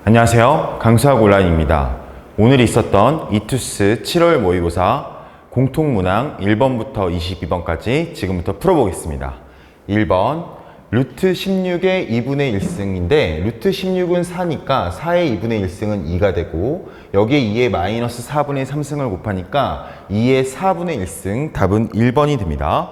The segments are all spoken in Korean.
안녕하세요. 강수학 온라인입니다. 오늘 있었던 이투스 7월 모의고사 공통문항 1번부터 22번까지 지금부터 풀어보겠습니다. 1번 루트 16의 2분의 1승인데 루트 16은 4니까 4의 2분의 1승은 2가 되고 여기에 2의 마이너스 4분의 3승을 곱하니까 2의 4분의 1승 답은 1번이 됩니다.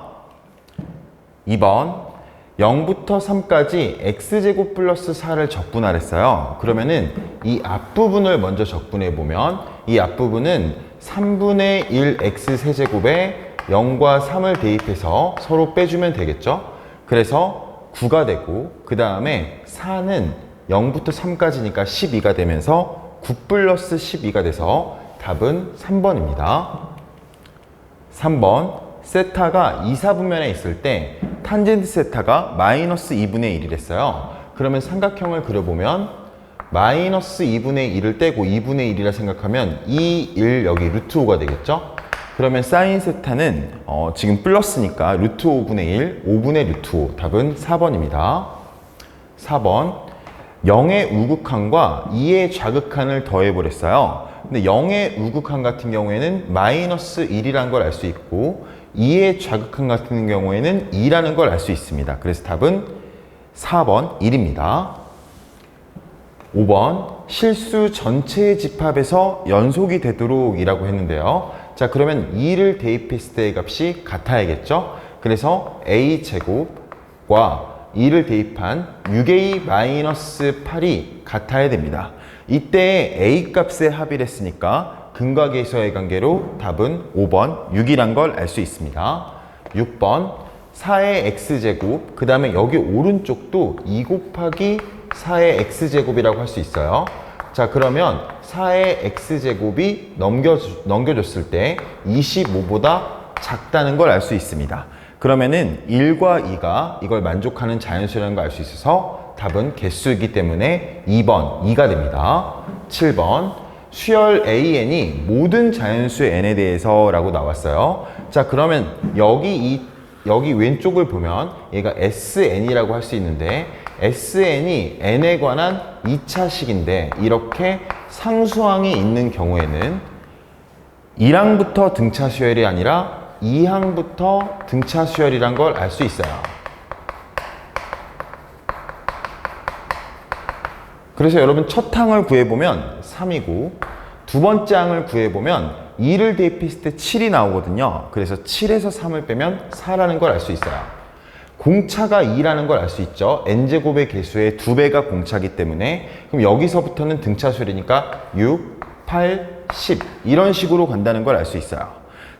2번 0부터 3까지 x제곱 플러스 4를 적분하랬어요. 그러면은 이 앞부분을 먼저 적분해 보면 이 앞부분은 3분의 1 x 세제곱에 0과 3을 대입해서 서로 빼주면 되겠죠. 그래서 9가 되고 그 다음에 4는 0부터 3까지니까 12가 되면서 9 플러스 12가 돼서 답은 3번입니다. 3번 세타가 2사분면에 있을 때 탄젠트 세타가 마이너스 2분의 1이랬어요. 그러면 삼각형을 그려보면 마이너스 2분의 1을 떼고 2분의 1이라 생각하면 2, 1 여기 루트 5가 되겠죠? 그러면 사인 세타는 지금 플러스니까 루트 5분의 1, 5분의 루트 5 답은 4번입니다. 4번 0의 우극한과 2의 좌극한을 더해버렸어요. 근데 0의 우극한 같은 경우에는 마이너스 1이라는 걸 알 수 있고 2의 좌극한 같은 경우에는 2라는 걸 알 수 있습니다. 그래서 답은 4번 1입니다. 5번 실수 전체의 집합에서 연속이 되도록 이라고 했는데요. 자, 그러면 2를 대입했을 때의 값이 같아야겠죠? 그래서 a제곱과 2를 대입한 6a-8이 같아야 됩니다. 이때 a 값의 합이랬으니까 근과 계수의 관계로 답은 5번 6이란 걸 알 수 있습니다. 6번 4의 x제곱 그 다음에 여기 오른쪽도 2 곱하기 4의 x제곱이라고 할 수 있어요. 자, 그러면 4의 x제곱이 넘겨줬을 때 25보다 작다는 걸 알 수 있습니다. 그러면은 1과 2가 이걸 만족하는 자연수라는 걸 알 수 있어서 답은 개수이기 때문에 2번 2가 됩니다. 7번 수열 AN이 모든 자연수 N에 대해서 라고 나왔어요. 자, 그러면 여기 왼쪽을 보면 얘가 SN이라고 할 수 있는데 SN이 N에 관한 2차식인데 이렇게 상수항이 있는 경우에는 1항부터 등차 수열이 아니라 2항부터 등차 수열이란 걸 알 수 있어요. 그래서 여러분 첫 항을 구해보면 3이고 두 번째 항을 구해보면 2를 대입했을 때 7이 나오거든요. 그래서 7에서 3을 빼면 4라는 걸 알 수 있어요. 공차가 2라는 걸 알 수 있죠. n제곱의 개수의 2배가 공차기 때문에 그럼 여기서부터는 등차수열이니까 6, 8, 10 이런 식으로 간다는 걸 알 수 있어요.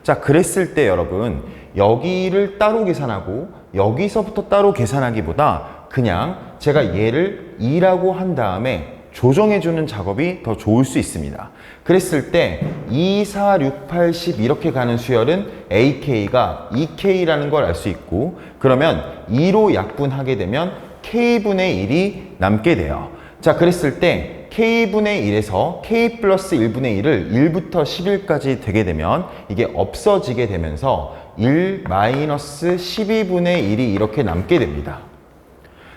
자, 그랬을 때 여러분 여기를 따로 계산하고 여기서부터 따로 계산하기보다 그냥 제가 얘를 2라고 한 다음에 조정해주는 작업이 더 좋을 수 있습니다. 그랬을 때 2, 4, 6, 8, 10 이렇게 가는 수열은 AK가 2K라는 걸 알 수 있고 그러면 2로 약분하게 되면 K분의 1이 남게 돼요. 자, 그랬을 때 K분의 1에서 K 플러스 1분의 1을 1부터 11까지 되게 되면 이게 없어지게 되면서 1 마이너스 12분의 1이 이렇게 남게 됩니다.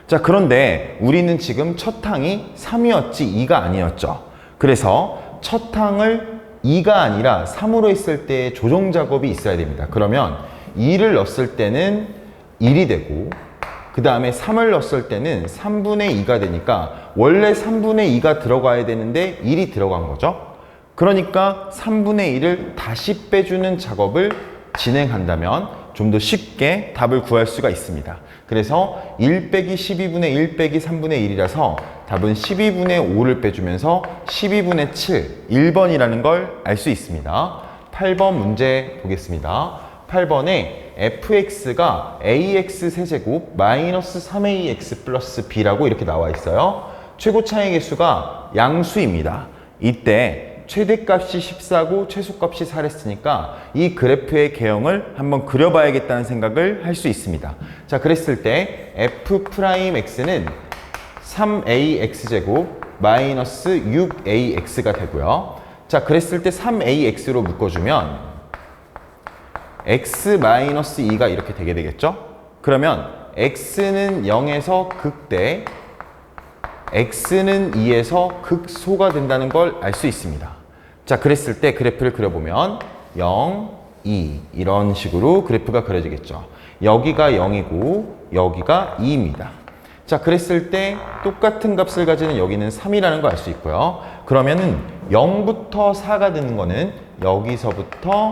자, 그런데 우리는 지금 첫 항이 3이었지 2가 아니었죠. 그래서 첫 항을 2가 아니라 3으로 했을 때 조정 작업이 있어야 됩니다. 그러면 2를 넣었을 때는 1이 되고 그 다음에 3을 넣었을 때는 3분의 2가 되니까 원래 3분의 2가 들어가야 되는데 1이 들어간 거죠. 그러니까 3분의 1을 다시 빼주는 작업을 진행한다면 좀 더 쉽게 답을 구할 수가 있습니다. 그래서 1 빼기 12분의 1 빼기 3분의 1이라서 답은 12분의 5를 빼주면서 12분의 7, 1번이라는 걸 알 수 있습니다. 8번 문제 보겠습니다. 8번에 fx가 ax 세제곱 마이너스 3ax 플러스 b라고 이렇게 나와 있어요. 최고 차이 개수가 양수입니다. 이때 최대값이 14고 최소값이 4랬으니까 이 그래프의 개형을 한번 그려봐야겠다는 생각을 할 수 있습니다. 자, 그랬을 때 f'x는 3ax제곱 마이너스 6ax가 되고요. 자, 그랬을 때 3ax로 묶어주면 x-2가 이렇게 되게 되겠죠? 그러면 x는 0에서 극대 x는 2에서 극소가 된다는 걸 알 수 있습니다. 자, 그랬을 때 그래프를 그려보면 0, 2 이런 식으로 그래프가 그려지겠죠. 여기가 0이고 여기가 2입니다. 자, 그랬을 때 똑같은 값을 가지는 여기는 3이라는 걸 알 수 있고요. 그러면은 0부터 4가 되는 거는 여기서부터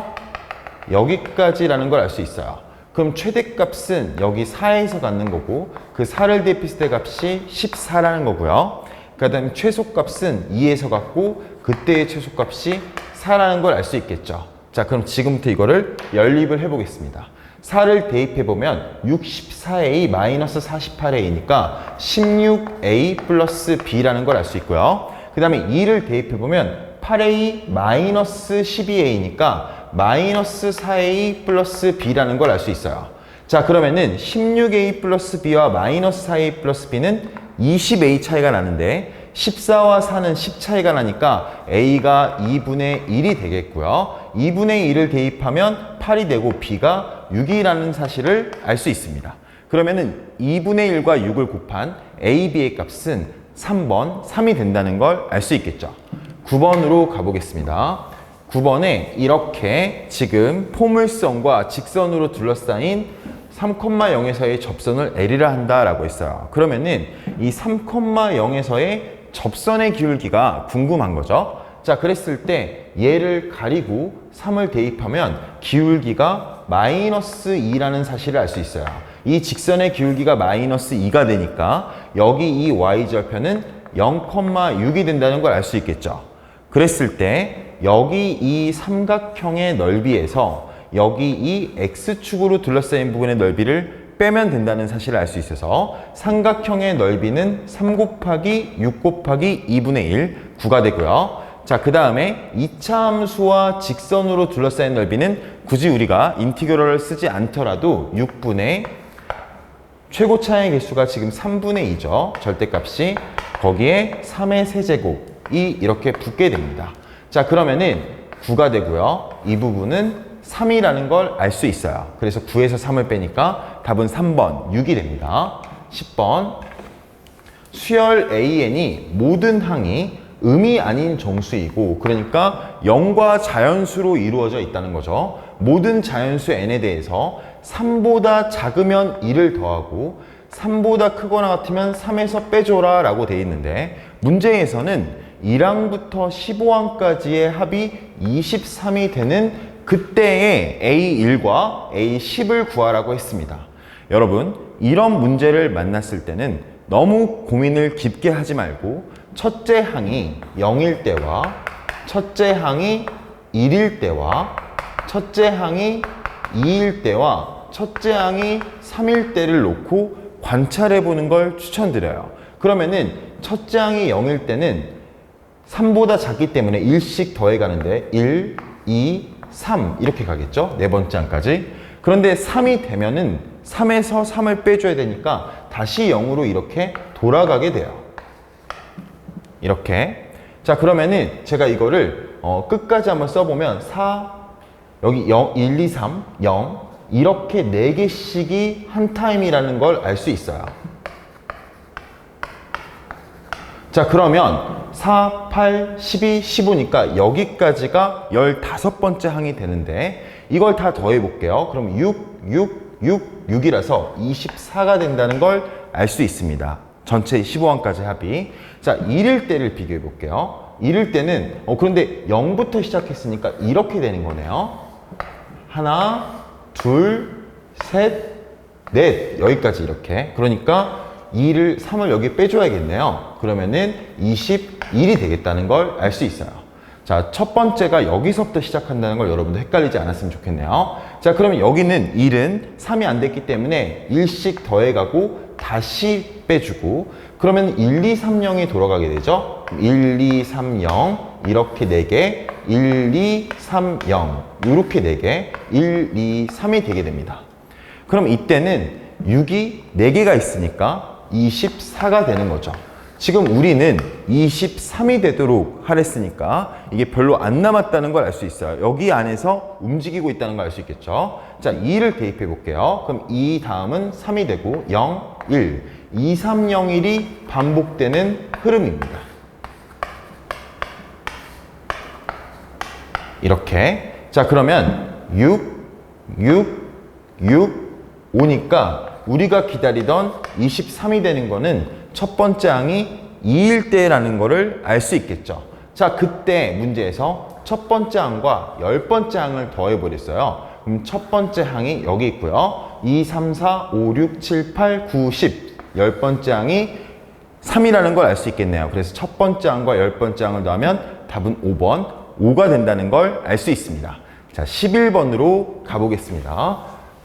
여기까지라는 걸 알 수 있어요. 그럼 최대값은 여기 4에서 갖는 거고 그 4를 대입했을 때 값이 14라는 거고요. 그 다음에 최소값은 2에서 갖고 그때의 최소값이 4라는 걸 알 수 있겠죠. 자, 그럼 지금부터 이거를 연립을 해보겠습니다. 4를 대입해보면 64a 마이너스 48a니까 16a 플러스 b라는 걸 알 수 있고요. 그 다음에 2를 대입해보면 8a 마이너스 12a니까 마이너스 4a 플러스 b라는 걸 알 수 있어요. 자, 그러면은 16a 플러스 b와 마이너스 4a 플러스 b는 20a 차이가 나는데 14와 4는 10 차이가 나니까 a가 2분의 1이 되겠고요. 2분의 1을 대입하면 8이 되고 b가 6이라는 사실을 알 수 있습니다. 그러면은 2분의 1과 6을 곱한 a, b의 값은 3번, 3이 된다는 걸 알 수 있겠죠. 9번으로 가보겠습니다. 9번에 이렇게 지금 포물선과 직선으로 둘러싸인 3,0에서의 접선을 L이라 한다라고 했어요. 그러면은 이 3,0에서의 접선의 기울기가 궁금한 거죠. 자, 그랬을 때 얘를 가리고 3을 대입하면 기울기가 마이너스 2라는 사실을 알 수 있어요. 이 직선의 기울기가 마이너스 2가 되니까 여기 이 y절편은 0,6이 된다는 걸 알 수 있겠죠. 그랬을 때 여기 이 삼각형의 넓이에서 여기 이 x축으로 둘러싸인 부분의 넓이를 빼면 된다는 사실을 알 수 있어서 삼각형의 넓이는 3 곱하기 6 곱하기 2분의 1, 9가 되고요. 자, 그 다음에 2차 함수와 직선으로 둘러싸인 넓이는 굳이 우리가 인티그럴을 쓰지 않더라도 6분의 최고차의 개수가 지금 3분의 2죠. 절대값이 거기에 3의 세제곱이 이렇게 붙게 됩니다. 자, 그러면은 9가 되고요. 이 부분은 3이라는 걸 알 수 있어요. 그래서 9에서 3을 빼니까 답은 3번, 6이 됩니다. 10번. 수열 AN이 모든 항이 음이 아닌 정수이고, 그러니까 0과 자연수로 이루어져 있다는 거죠. 모든 자연수 n에 대해서 3보다 작으면 1을 더하고 3보다 크거나 같으면 3에서 빼줘라 라고 되어 있는데, 문제에서는 1항부터 15항까지의 합이 23이 되는 그때의 A1과 A10을 구하라고 했습니다. 여러분, 이런 문제를 만났을 때는 너무 고민을 깊게 하지 말고 첫째 항이 0일 때와 첫째 항이 1일 때와 첫째 항이 2일 때와 첫째 항이 3일 때를 놓고 관찰해 보는 걸 추천드려요. 그러면은 첫째 항이 0일 때는 3보다 작기 때문에 1씩 더해 가는데 1, 2, 3 이렇게 가겠죠? 네 번째 항까지. 그런데 3이 되면은 3에서 3을 빼줘야 되니까 다시 0으로 이렇게 돌아가게 돼요. 이렇게. 자, 그러면은 제가 이거를 끝까지 한번 써보면 4, 여기 0, 1, 2, 3, 0 이렇게 4개씩이 한 타임이라는 걸 알 수 있어요. 자, 그러면 4, 8, 12, 15니까 여기까지가 15번째 항이 되는데 이걸 다 더해 볼게요. 그럼 6, 6, 6, 6이라서 24가 된다는 걸 알 수 있습니다. 전체 15항까지 합이. 자, 1일 때를 비교해 볼게요. 1일 때는 그런데 0부터 시작했으니까 이렇게 되는 거네요. 하나, 둘, 셋, 넷 여기까지 이렇게. 그러니까 2를 3을 여기 빼줘야겠네요. 그러면은 21이 되겠다는 걸 알 수 있어요. 자, 첫 번째가 여기서부터 시작한다는 걸 여러분도 헷갈리지 않았으면 좋겠네요. 자, 그러면 여기는 1은 3이 안 됐기 때문에 1씩 더해가고 다시 빼주고, 그러면 1, 2, 3, 0이 돌아가게 되죠. 1, 2, 3, 0 이렇게 4개, 1, 2, 3, 0 이렇게 4개, 1, 2, 3이 되게 됩니다. 그럼 이때는 6이 4개가 있으니까 24가 되는 거죠. 지금 우리는 23이 되도록 하랬으니까 이게 별로 안 남았다는 걸 알 수 있어요. 여기 안에서 움직이고 있다는 걸 알 수 있겠죠. 자, 2를 대입해 볼게요. 그럼 2 다음은 3이 되고 0, 1. 2, 3, 0, 1이 반복되는 흐름입니다. 이렇게. 자, 그러면 6, 6, 6, 5니까 우리가 기다리던 23이 되는 거는 첫 번째 항이 2일 때라는 거를 알 수 있겠죠. 자, 그때 문제에서 첫 번째 항과 10번째 항을 더해버렸어요. 그럼 첫 번째 항이 여기 있고요. 2, 3, 4, 5, 6, 7, 8, 9, 10. 10번째 항이 3이라는 걸 알 수 있겠네요. 그래서 첫 번째 항과 10번째 항을 더하면 답은 5번, 5가 된다는 걸 알 수 있습니다. 자, 11번으로 가보겠습니다.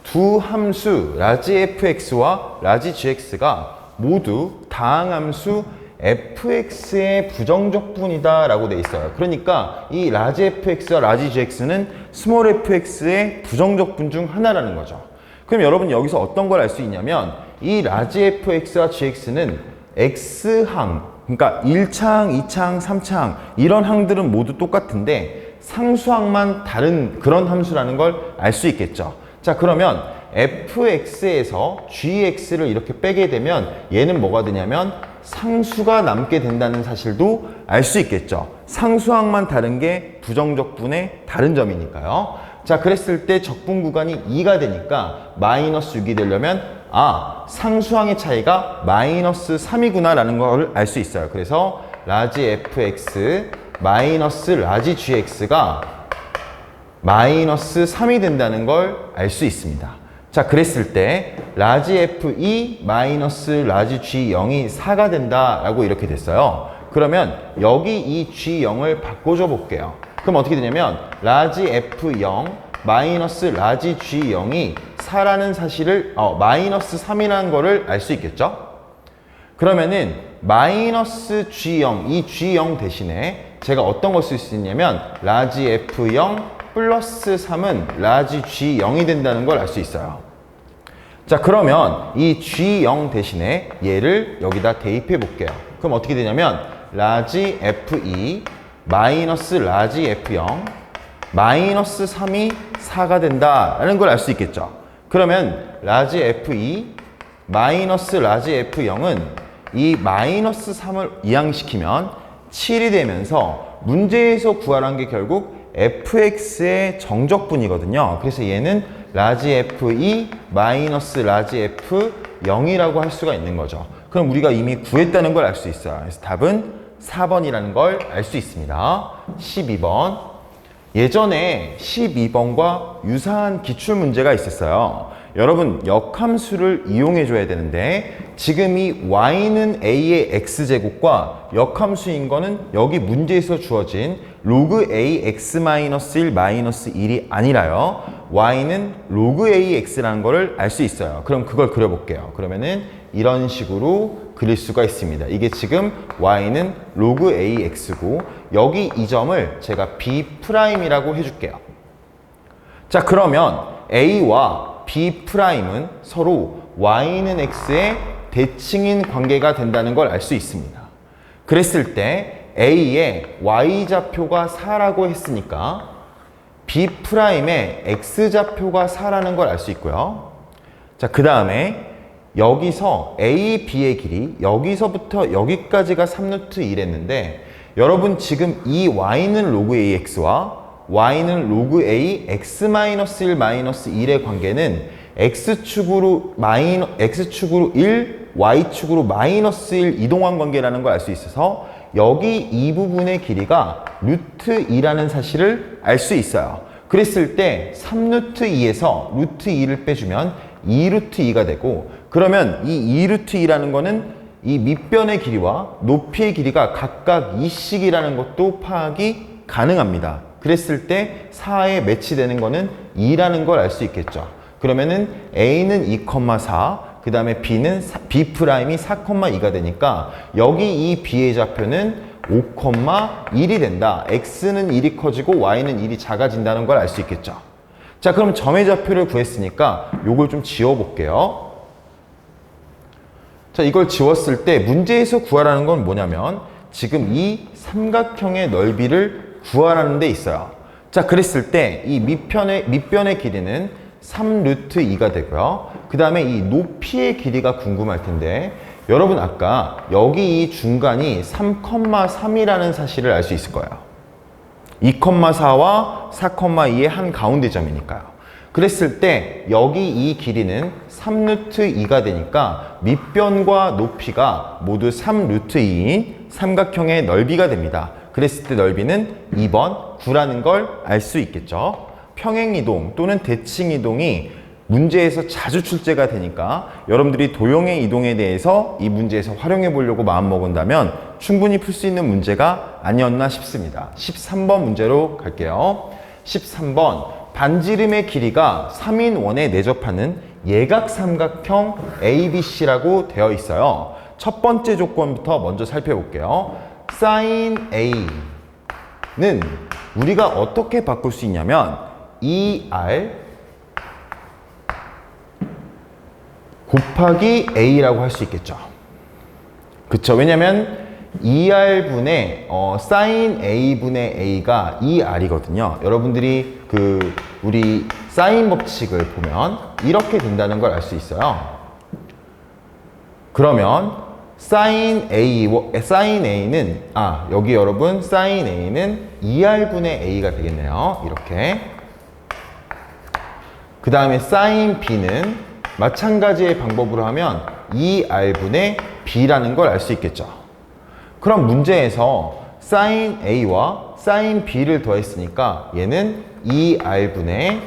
두 함수 라지 fx와 라지 gx가 모두 다항함수 fx의 부정적분이다 라고 돼 있어요. 그러니까 이 라지 fx와 라지 gx는 스몰 fx의 부정적분 중 하나라는 거죠. 그럼 여러분 여기서 어떤 걸 알 수 있냐면 이 라지 fx와 gx는 x항, 그러니까 1차항, 2차항, 3차항 이런 항들은 모두 똑같은데 상수항만 다른 그런 함수라는 걸 알 수 있겠죠. 자, 그러면 fx에서 gx를 이렇게 빼게 되면 얘는 뭐가 되냐면 상수가 남게 된다는 사실도 알 수 있겠죠. 상수항만 다른 게 부정적분의 다른 점이니까요. 자, 그랬을 때 적분 구간이 2가 되니까 마이너스 6이 되려면 상수항의 차이가 마이너스 3이구나 라는 걸 알 수 있어요. 그래서 라지 fx 마이너스 라지 gx가 마이너스 3이 된다는 걸 알 수 있습니다. 자, 그랬을 때 라지 f2 마이너스 라지 g0이 4가 된다라고 이렇게 됐어요. 그러면 여기 이 g0을 바꿔줘 볼게요. 그럼 어떻게 되냐면 라지 f0 마이너스 라지 g0이 4라는 사실을 마이너스 3이라는 거를 알 수 있겠죠? 그러면은 마이너스 g0 이 g0 대신에 제가 어떤 걸 쓸 수 있냐면 라지 f0 플러스 3은 라지 g0이 된다는 걸 알 수 있어요. 자, 그러면 이 g0 대신에 얘를 여기다 대입해 볼게요. 그럼 어떻게 되냐면 라지 f2 마이너스 라지 f0 마이너스 3이 4가 된다라는 걸 알 수 있겠죠. 그러면 라지 f2 마이너스 라지 f0은 이 마이너스 3을 이항시키면 7이 되면서 문제에서 구하라는 게 결국 fx의 정적분이거든요. 그래서 얘는 라지 f2 마이너스 라지 f0이라고 할 수가 있는 거죠. 그럼 우리가 이미 구했다는 걸 알 수 있어요. 그래서 답은 4번이라는 걸 알 수 있습니다. 12번. 예전에 12번과 유사한 기출문제가 있었어요. 여러분 역함수를 이용해 줘야 되는데 지금 이 y는 a의 x제곱과 역함수인 거는 여기 문제에서 주어진 로그 a x-1 마이너스 1이 아니라요. y는 로그 a x라는 거를 알 수 있어요. 그럼 그걸 그려볼게요. 그러면은 이런 식으로 그릴 수가 있습니다. 이게 지금 y는 로그 a x고 여기 이 점을 제가 b'이라고 해줄게요. 자, 그러면 a와 b'은 서로 y는 x의 대칭인 관계가 된다는 걸 알 수 있습니다. 그랬을 때 A의 Y좌표가 4라고 했으니까 B'의 X좌표가 4라는 걸 알 수 있고요. 자, 그 다음에 여기서 A, B의 길이 여기서부터 여기까지가 3루트 1했는데 여러분 지금 이 Y는 로그 AX와 Y는 로그 A, X-1 마이너스 1의 관계는 X축으로 1, Y축으로 마이너스 1 이동한 관계라는 걸 알 수 있어서 여기 이 부분의 길이가 루트 2라는 사실을 알 수 있어요. 그랬을 때 3루트 2에서 루트 2를 빼주면 2루트 2가 되고 그러면 이 2루트 2라는 거는 이 밑변의 길이와 높이의 길이가 각각 2씩이라는 것도 파악이 가능합니다. 그랬을 때 4에 매치되는 거는 2라는 걸 알 수 있겠죠. 그러면은 A는 2,4 그 다음에 B'는 B'이 4,2가 되니까 여기 이 B의 좌표는 5,1이 된다. X는 1이 커지고 Y는 1이 작아진다는 걸 알 수 있겠죠. 자, 그럼 점의 좌표를 구했으니까 요걸 좀 지워볼게요. 자, 이걸 지웠을 때 문제에서 구하라는 건 뭐냐면 지금 이 삼각형의 넓이를 구하라는 데 있어요. 자, 그랬을 때 이 밑변의 길이는 3루트 2가 되고요. 그 다음에 이 높이의 길이가 궁금할 텐데 여러분 아까 여기 이 중간이 3,3이라는 사실을 알 수 있을 거예요. 2,4와 4,2의 한 가운데 점이니까요. 그랬을 때 여기 이 길이는 3루트2가 되니까 밑변과 높이가 모두 3루트2인 삼각형의 넓이가 됩니다. 그랬을 때 넓이는 2번 9라는 걸 알 수 있겠죠. 평행이동 또는 대칭이동이 문제에서 자주 출제가 되니까 여러분들이 도형의 이동에 대해서 이 문제에서 활용해 보려고 마음먹은다면 충분히 풀 수 있는 문제가 아니었나 싶습니다. 13번 문제로 갈게요. 13번 반지름의 길이가 3인 원에 내접하는 예각삼각형 ABC라고 되어 있어요. 첫 번째 조건부터 먼저 살펴볼게요. sin A는 우리가 어떻게 바꿀 수 있냐면 2R 곱하기 A라고 할 수 있겠죠. 그쵸? 왜냐면 2R분의 sin A분의 A가 2R이거든요. 여러분들이 우리 사인 법칙을 보면 이렇게 된다는 걸 알 수 있어요. 그러면 sin A는 여기 여러분 sin A는 2R분의 A가 되겠네요. 이렇게. 그 다음에 sin B는 마찬가지의 방법으로 하면 2R분의 B라는 걸 알 수 있겠죠. 그럼 문제에서 sin A와 sin B를 더했으니까 얘는 2R분의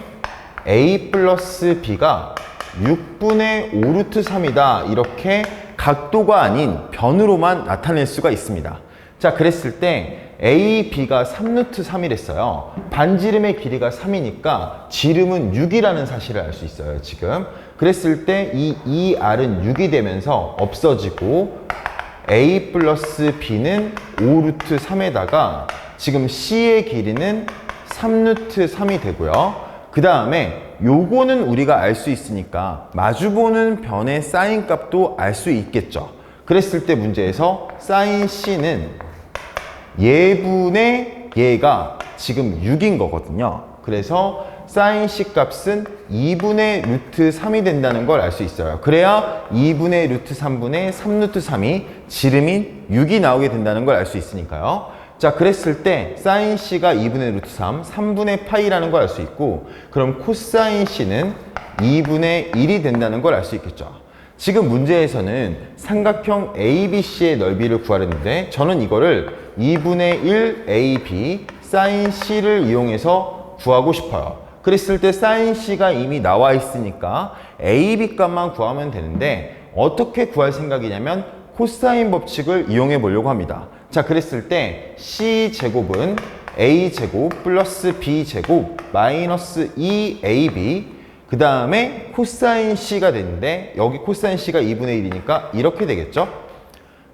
A 플러스 B가 6분의 5루트 3이다. 이렇게 각도가 아닌 변으로만 나타낼 수가 있습니다. 자, 그랬을 때 A, B가 3루트 3이랬어요. 반지름의 길이가 3이니까 지름은 6이라는 사실을 알 수 있어요, 지금. 그랬을 때 이 2R은 6이 되면서 없어지고 A 플러스 B는 5루트 3에다가 지금 C의 길이는 3루트 3이 되고요. 그 다음에 요거는 우리가 알 수 있으니까 마주보는 변의 사인 값도 알 수 있겠죠. 그랬을 때 문제에서 사인 C는 얘분의 얘가 지금 6인 거거든요. 그래서 사인 C 값은 2분의 루트 3이 된다는 걸 알 수 있어요. 그래야 2분의 루트 3분의 3루트 3이 지름인 6이 나오게 된다는 걸 알 수 있으니까요. 자, 그랬을 때 사인 C가 2분의 루트 3, 3분의 파이라는 걸 알 수 있고, 그럼 코사인 C는 2분의 1이 된다는 걸 알 수 있겠죠. 지금 문제에서는 삼각형 ABC의 넓이를 구하려는데 저는 이거를 2분의 1 AB sin C를 이용해서 구하고 싶어요. 그랬을 때 sin C가 이미 나와 있으니까 AB 값만 구하면 되는데 어떻게 구할 생각이냐면 코사인 법칙을 이용해 보려고 합니다. 자, 그랬을 때 C제곱은 A제곱 플러스 B제곱 마이너스 2AB 그 다음에 코사인 C가 되는데 여기 코사인 C가 2분의 1이니까 이렇게 되겠죠?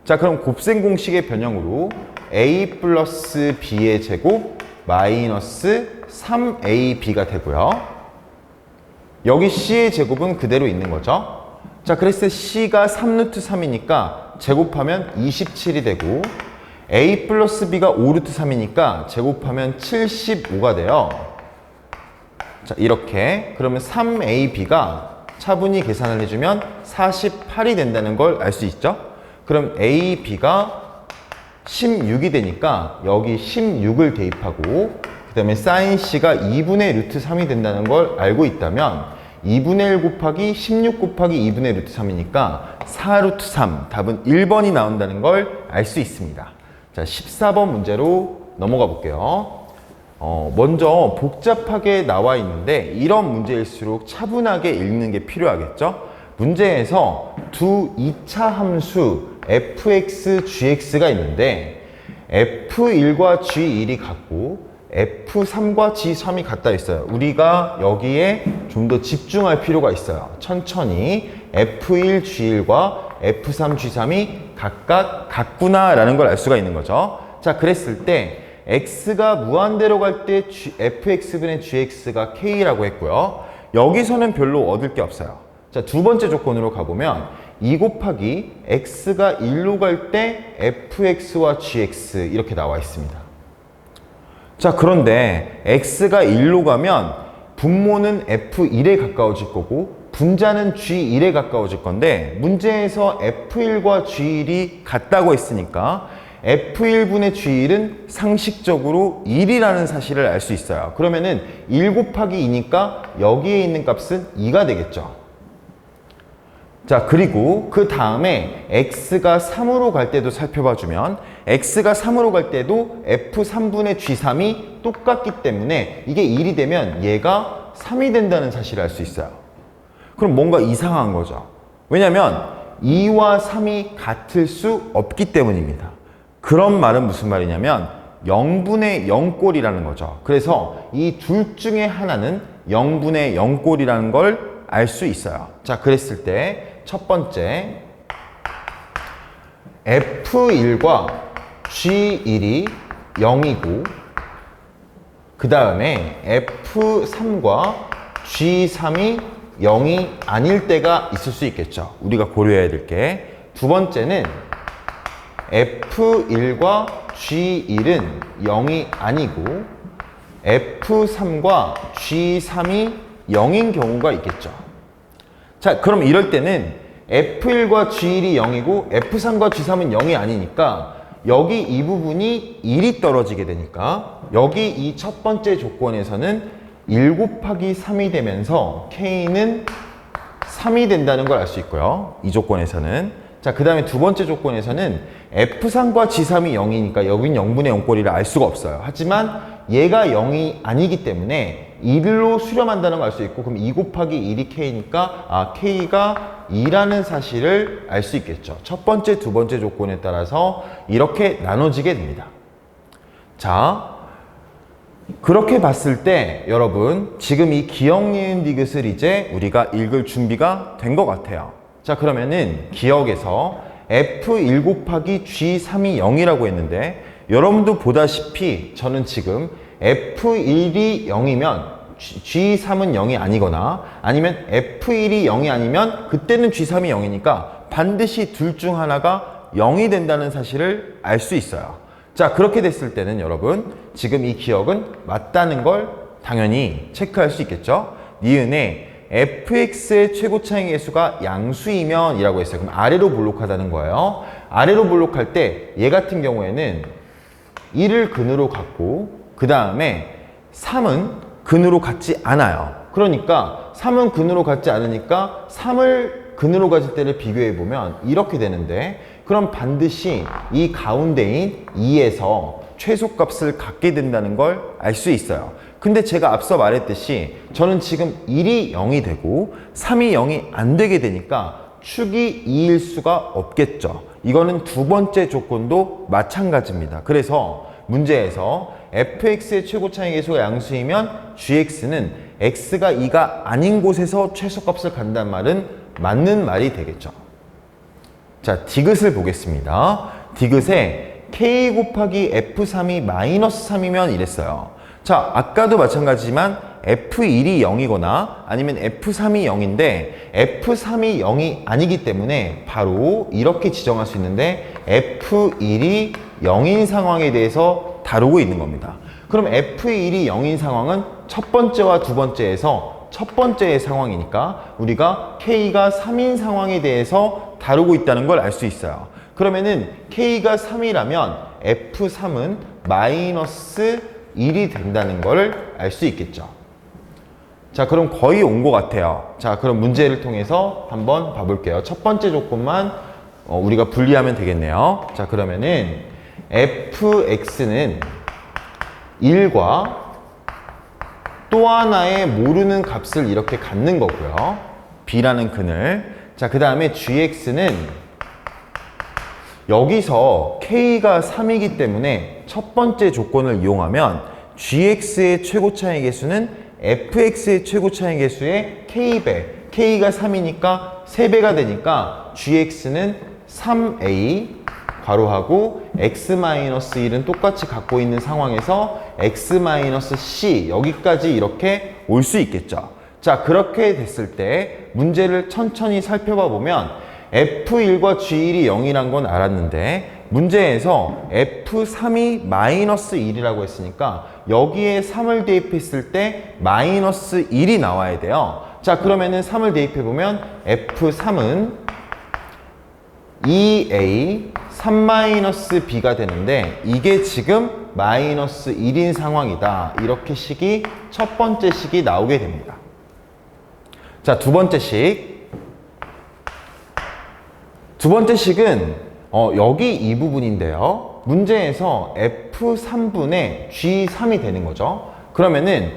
자, 그럼 곱셈 공식의 변형으로 A 플러스 B의 제곱 마이너스 3AB가 되고요. 여기 C의 제곱은 그대로 있는 거죠. 자, 그래서 C가 3루트 3이니까 제곱하면 27이 되고 A 플러스 B가 5루트 3이니까 제곱하면 75가 돼요. 자, 이렇게 그러면 3AB가 차분히 계산을 해주면 48이 된다는 걸 알 수 있죠. 그럼 AB가 16이 되니까 여기 16을 대입하고 그 다음에 sin C가 2분의 루트 3이 된다는 걸 알고 있다면 2분의 1 곱하기 16 곱하기 2분의 루트 3이니까 4루트 3 답은 1번이 나온다는 걸 알 수 있습니다. 자, 14번 문제로 넘어가 볼게요. 먼저 복잡하게 나와 있는데 이런 문제일수록 차분하게 읽는 게 필요하겠죠? 문제에서 두 2차 함수 fx, gx가 있는데 f1과 g1이 같고 f3과 g3이 같다 했어요. 우리가 여기에 좀 더 집중할 필요가 있어요. 천천히 f1, g1과 f3, g3이 각각 같구나 라는 걸 알 수가 있는 거죠. 자, 그랬을 때 x가 무한대로 갈 때 fx분의 gx가 k라고 했고요. 여기서는 별로 얻을 게 없어요. 자, 두 번째 조건으로 가보면 2 곱하기 x가 1로 갈 때 fx와 gx 이렇게 나와 있습니다. 자, 그런데 x가 1로 가면 분모는 f1에 가까워질 거고 분자는 G1에 가까워질 건데 문제에서 F1과 G1이 같다고 했으니까 F1분의 G1은 상식적으로 1이라는 사실을 알 수 있어요. 그러면은 1 곱하기 2니까 여기에 있는 값은 2가 되겠죠. 자, 그리고 그 다음에 x가 3으로 갈 때도 살펴봐 주면 x가 3으로 갈 때도 F3분의 G3이 똑같기 때문에 이게 1이 되면 얘가 3이 된다는 사실을 알 수 있어요. 그럼 뭔가 이상한 거죠. 왜냐면 2와 3이 같을 수 없기 때문입니다. 그런 말은 무슨 말이냐면 0분의 0꼴이라는 거죠. 그래서 이 둘 중에 하나는 0분의 0꼴이라는 걸 알 수 있어요. 자, 그랬을 때 첫 번째 F1과 G1이 0이고 그 다음에 F3과 G3이 0이 아닐 때가 있을 수 있겠죠. 우리가 고려해야 될 게 두 번째는 F1과 G1은 0이 아니고 F3과 G3이 0인 경우가 있겠죠. 자, 그럼 이럴 때는 F1과 G1이 0이고 F3과 G3은 0이 아니니까 여기 이 부분이 1이 떨어지게 되니까 여기 이 첫 번째 조건에서는 1 곱하기 3이 되면서 K는 3이 된다는 걸 알 수 있고요. 이 조건에서는. 자, 그 다음에 두 번째 조건에서는 F3과 G3이 0이니까 여긴 0분의 0꼴이라 알 수가 없어요. 하지만 얘가 0이 아니기 때문에 1로 수렴한다는 걸 알 수 있고 그럼 2 곱하기 1이 K니까 K가 2라는 사실을 알 수 있겠죠. 첫 번째, 두 번째 조건에 따라서 이렇게 나눠지게 됩니다. 자, 그렇게 봤을 때 여러분 지금 이 기억, 니은, 디귿을 이제 우리가 읽을 준비가 된 것 같아요. 자, 그러면은 기억에서 F1 곱하기 G3이 0이라고 했는데 여러분도 보다시피 저는 지금 F1이 0이면 G3은 0이 아니거나 아니면 F1이 0이 아니면 그때는 G3이 0이니까 반드시 둘 중 하나가 0이 된다는 사실을 알 수 있어요. 자, 그렇게 됐을 때는 여러분 지금 이 기억은 맞다는 걸 당연히 체크할 수 있겠죠. 니은에 fx의 최고 차이 계수가 양수이면 이라고 했어요. 그럼 아래로 볼록하다는 거예요. 아래로 볼록할 때 얘 같은 경우에는 1을 근으로 갖고 그 다음에 3은 근으로 갖지 않아요. 그러니까 3은 근으로 갖지 않으니까 3을 근으로 가질 때를 비교해 보면 이렇게 되는데 그럼 반드시 이 가운데인 2에서 최소값을 갖게 된다는 걸 알 수 있어요. 근데 제가 앞서 말했듯이 저는 지금 1이 0이 되고 3이 0이 안 되게 되니까 축이 2일 수가 없겠죠. 이거는 두 번째 조건도 마찬가지입니다. 그래서 문제에서 fx의 최고 차이 계수가 양수이면 gx는 x가 2가 아닌 곳에서 최소값을 간다는 말은 맞는 말이 되겠죠. 자, 디귿을 보겠습니다. 디귿에 k 곱하기 f3이 마이너스 3이면 이랬어요. 자, 아까도 마찬가지지만 F1이 0이거나 아니면 F3이 0인데 F3이 0이 아니기 때문에 바로 이렇게 지정할 수 있는데 F1이 0인 상황에 대해서 다루고 있는 겁니다. 그럼 F1이 0인 상황은 첫 번째와 두 번째에서 첫 번째의 상황이니까 우리가 K가 3인 상황에 대해서 다루고 있다는 걸 알 수 있어요. 그러면은 K가 3이라면 F3은 마이너스 1이 된다는 걸 알 수 있겠죠. 자, 그럼 거의 온 것 같아요. 자, 그럼 문제를 통해서 한번 봐볼게요. 첫 번째 조건만 우리가 분리하면 되겠네요. 자, 그러면은 fx는 1과 또 하나의 모르는 값을 이렇게 갖는 거고요. b라는 근을. 자, 그 다음에 gx는 여기서 k가 3이기 때문에 첫 번째 조건을 이용하면 gx의 최고 차이 계수는 fx의 최고 차이 계수의 k배, k가 3이니까 3배가 되니까 gx는 3a 괄호하고 x-1은 똑같이 갖고 있는 상황에서 x-c 여기까지 이렇게 올 수 있겠죠. 자, 그렇게 됐을 때 문제를 천천히 살펴봐 보면 F1과 G1이 0이란 건 알았는데 문제에서 F3이 마이너스 1이라고 했으니까 여기에 3을 대입했을 때 마이너스 1이 나와야 돼요. 자, 그러면은 3을 대입해보면 F3은 2A 3-B가 되는데 이게 지금 마이너스 1인 상황이다. 이렇게 식이 첫 번째 식이 나오게 됩니다. 자, 두 번째 식. 두 번째 식은 여기 이 부분인데요. 문제에서 F3분의 G3이 되는 거죠. 그러면은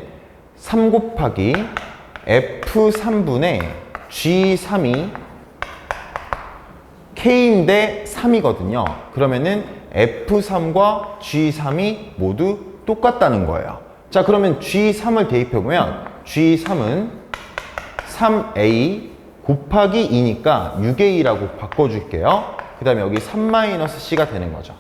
3 곱하기 F3분의 G3이 K인데 3이거든요. 그러면은 F3과 G3이 모두 똑같다는 거예요. 자, 그러면 G3을 대입해보면 G3은 3A 곱하기 2니까 6A라고 바꿔줄게요. 그 다음에 여기 3-C가 되는 거죠.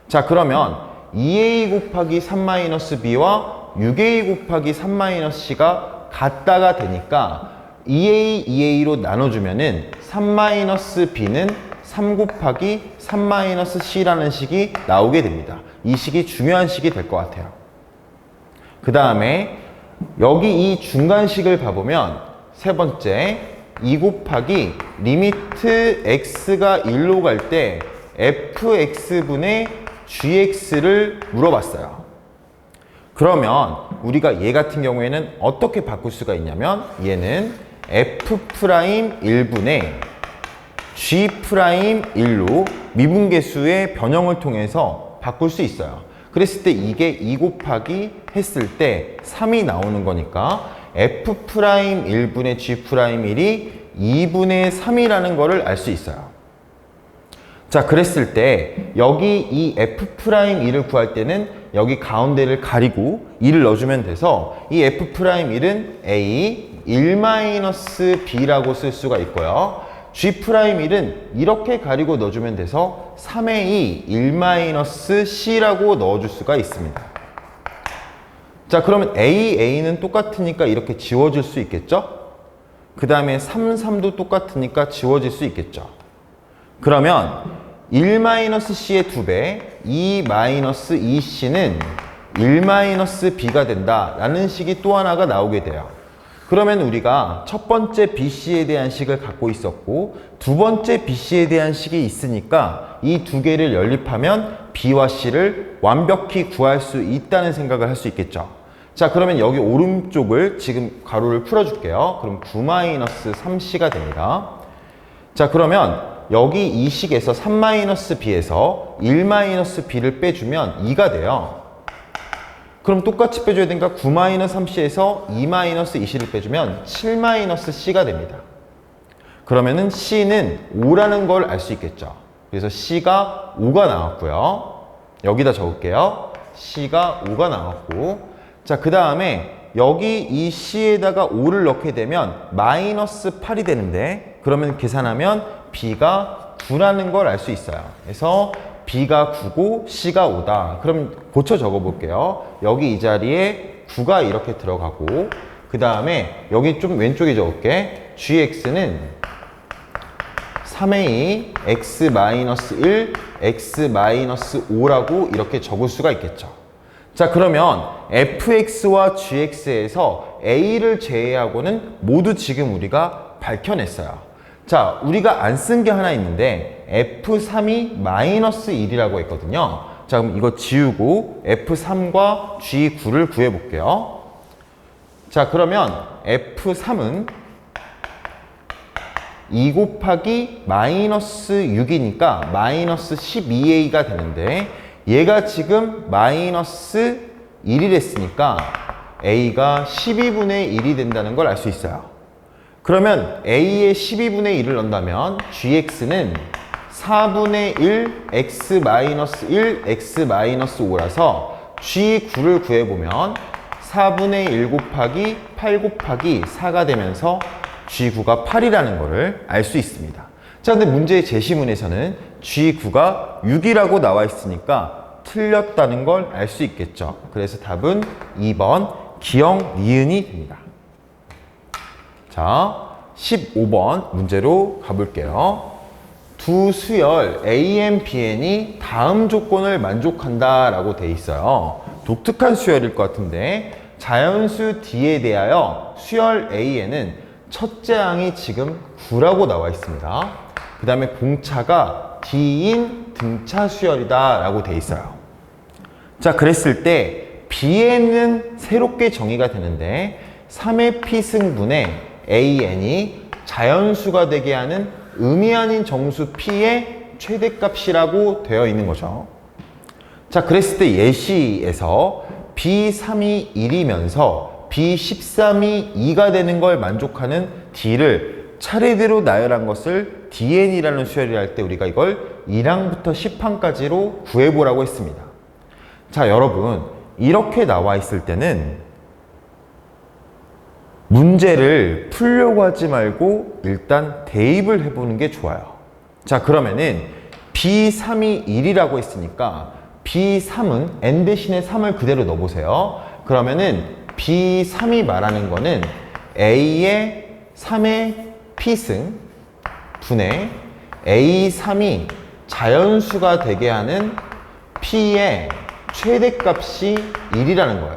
자, 그러면 2A 곱하기 3-B와 6A 곱하기 3-C가 같다가 되니까 2A, 2A로 나눠주면은 3-B는 3 곱하기 3-C라는 식이 나오게 됩니다. 이 식이 중요한 식이 될 것 같아요. 그 다음에 여기 이 중간식을 봐보면 세 번째 2 곱하기 리미트 x가 1로 갈 때 fx분의 gx를 물어봤어요. 그러면 우리가 얘 같은 경우에는 어떻게 바꿀 수가 있냐면 얘는 f'1분의 g'1로 미분계수의 변형을 통해서 바꿀 수 있어요. 그랬을 때 이게 2 곱하기 했을 때 3이 나오는 거니까 f'1분의 g'1이 2분의 3이라는 거를 알 수 있어요. 자, 그랬을 때 여기 이 f'1을 구할 때는 여기 가운데를 가리고 2를 넣어주면 돼서 이 f'1은 a 1-b라고 쓸 수가 있고요. g'1은 이렇게 가리고 넣어주면 돼서 3a 1-c라고 넣어줄 수가 있습니다. 자, 그러면 a는 똑같으니까 이렇게 지워질 수 있겠죠? 그 다음에 3도 똑같으니까 지워질 수 있겠죠? 그러면 1-c의 2배 2-2c는 1-b가 된다 라는 식이 또 하나가 나오게 돼요. 그러면 우리가 첫 번째 BC에 대한 식을 갖고 있었고 두 번째 BC에 대한 식이 있으니까 이 두 개를 연립하면 B와 C를 완벽히 구할 수 있다는 생각을 할 수 있겠죠. 자, 그러면 여기 오른쪽을 지금 가로를 풀어줄게요. 그럼 9-3C가 됩니다. 자, 그러면 여기 이 식에서 3-B에서 1-B를 빼주면 2가 돼요. 그럼 똑같이 빼줘야 되니까 9-3C에서 2-2C를 빼주면 7-C가 됩니다. 그러면은 C는 5라는 걸 알 수 있겠죠. 그래서 C가 5가 나왔고요. 여기다 적을게요. C가 5가 나왔고, 자, 그 다음에 여기 이 C에다가 5를 넣게 되면 -8이 되는데, 그러면 계산하면 B가 9라는 걸 알 수 있어요. 그래서 B가 9고 C가 5다. 그럼 고쳐 적어 볼게요. 여기 이 자리에 9가 이렇게 들어가고, 그 다음에 여기 좀 왼쪽에 적을게. GX는 3A x-1 x-5라고 이렇게 적을 수가 있겠죠. 자, 그러면 fx와 gx에서 a를 제외하고는 모두 지금 우리가 밝혀냈어요. 자, 우리가 안 쓴 게 하나 있는데 f3이 -1이라고 했거든요. 자, 그럼 이거 지우고 f3과 g9를 구해볼게요. 자, 그러면 f3은 2 곱하기 -6이니까 -12a가 되는데, 얘가 지금 -1이랬으니까 a가 12분의 1이 된다는 걸 알 수 있어요. 그러면 a의 12분의 1을 넣는다면 gx는 4분의 1 x-1 x-5라서 g9를 구해보면 4분의 1 곱하기 8 곱하기 4가 되면서 G9가 8이라는 것을 알 수 있습니다. 자, 근데 문제의 제시문에서는 G9가 6이라고 나와 있으니까 틀렸다는 걸 알 수 있겠죠. 그래서 답은 2번 기역 니은이 됩니다. 자, 15번 문제로 가볼게요. 두 수열 AN, BN이 다음 조건을 만족한다 라고 돼 있어요. 독특한 수열일 것 같은데, 자연수 D에 대하여 수열 A에는 첫째 항이 지금 9라고 나와 있습니다. 그 다음에 공차가 D인 등차 수열이다 라고 돼 있어요. 자, 그랬을 때 B에는 새롭게 정의가 되는데 3의 P승분의 AN이 자연수가 되게 하는 음이 아닌 정수 P의 최대값이라고 되어 있는 거죠. 자, 그랬을 때 예시에서 B3이 1이면서 B13이 2가 되는 걸 만족하는 D를 차례대로 나열한 것을 DN이라는 수열이라 할 때 우리가 이걸 1항부터 10항까지로 구해보라고 했습니다. 자, 여러분, 이렇게 나와 있을 때는 문제를 풀려고 하지 말고 일단 대입을 해보는 게 좋아요. 자, 그러면은 B3이 1이라고 했으니까 B3은 N 대신에 3을 그대로 넣어보세요. 그러면은 B3이 말하는 거는 A의 3의 P승 분의 A3이 자연수가 되게 하는 P의 최대값이 1이라는 거예요.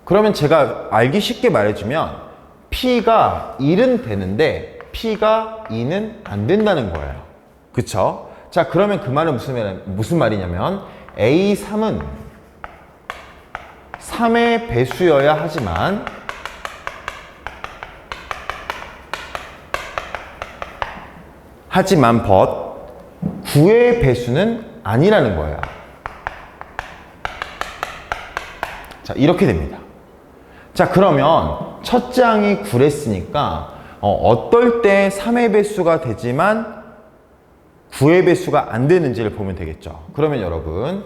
그러면 제가 알기 쉽게 말해주면 P가 1은 되는데 P가 2는 안 된다는 거예요. 그쵸? 자, 그러면 그 말은 무슨 말이냐면 A3은 3의 배수여야 하지만 but 9의 배수는 아니라는 거예요. 자, 이렇게 됩니다. 자, 그러면 첫째 항이 9랬으니까 어떨 때 3의 배수가 되지만 9의 배수가 안 되는지를 보면 되겠죠. 그러면 여러분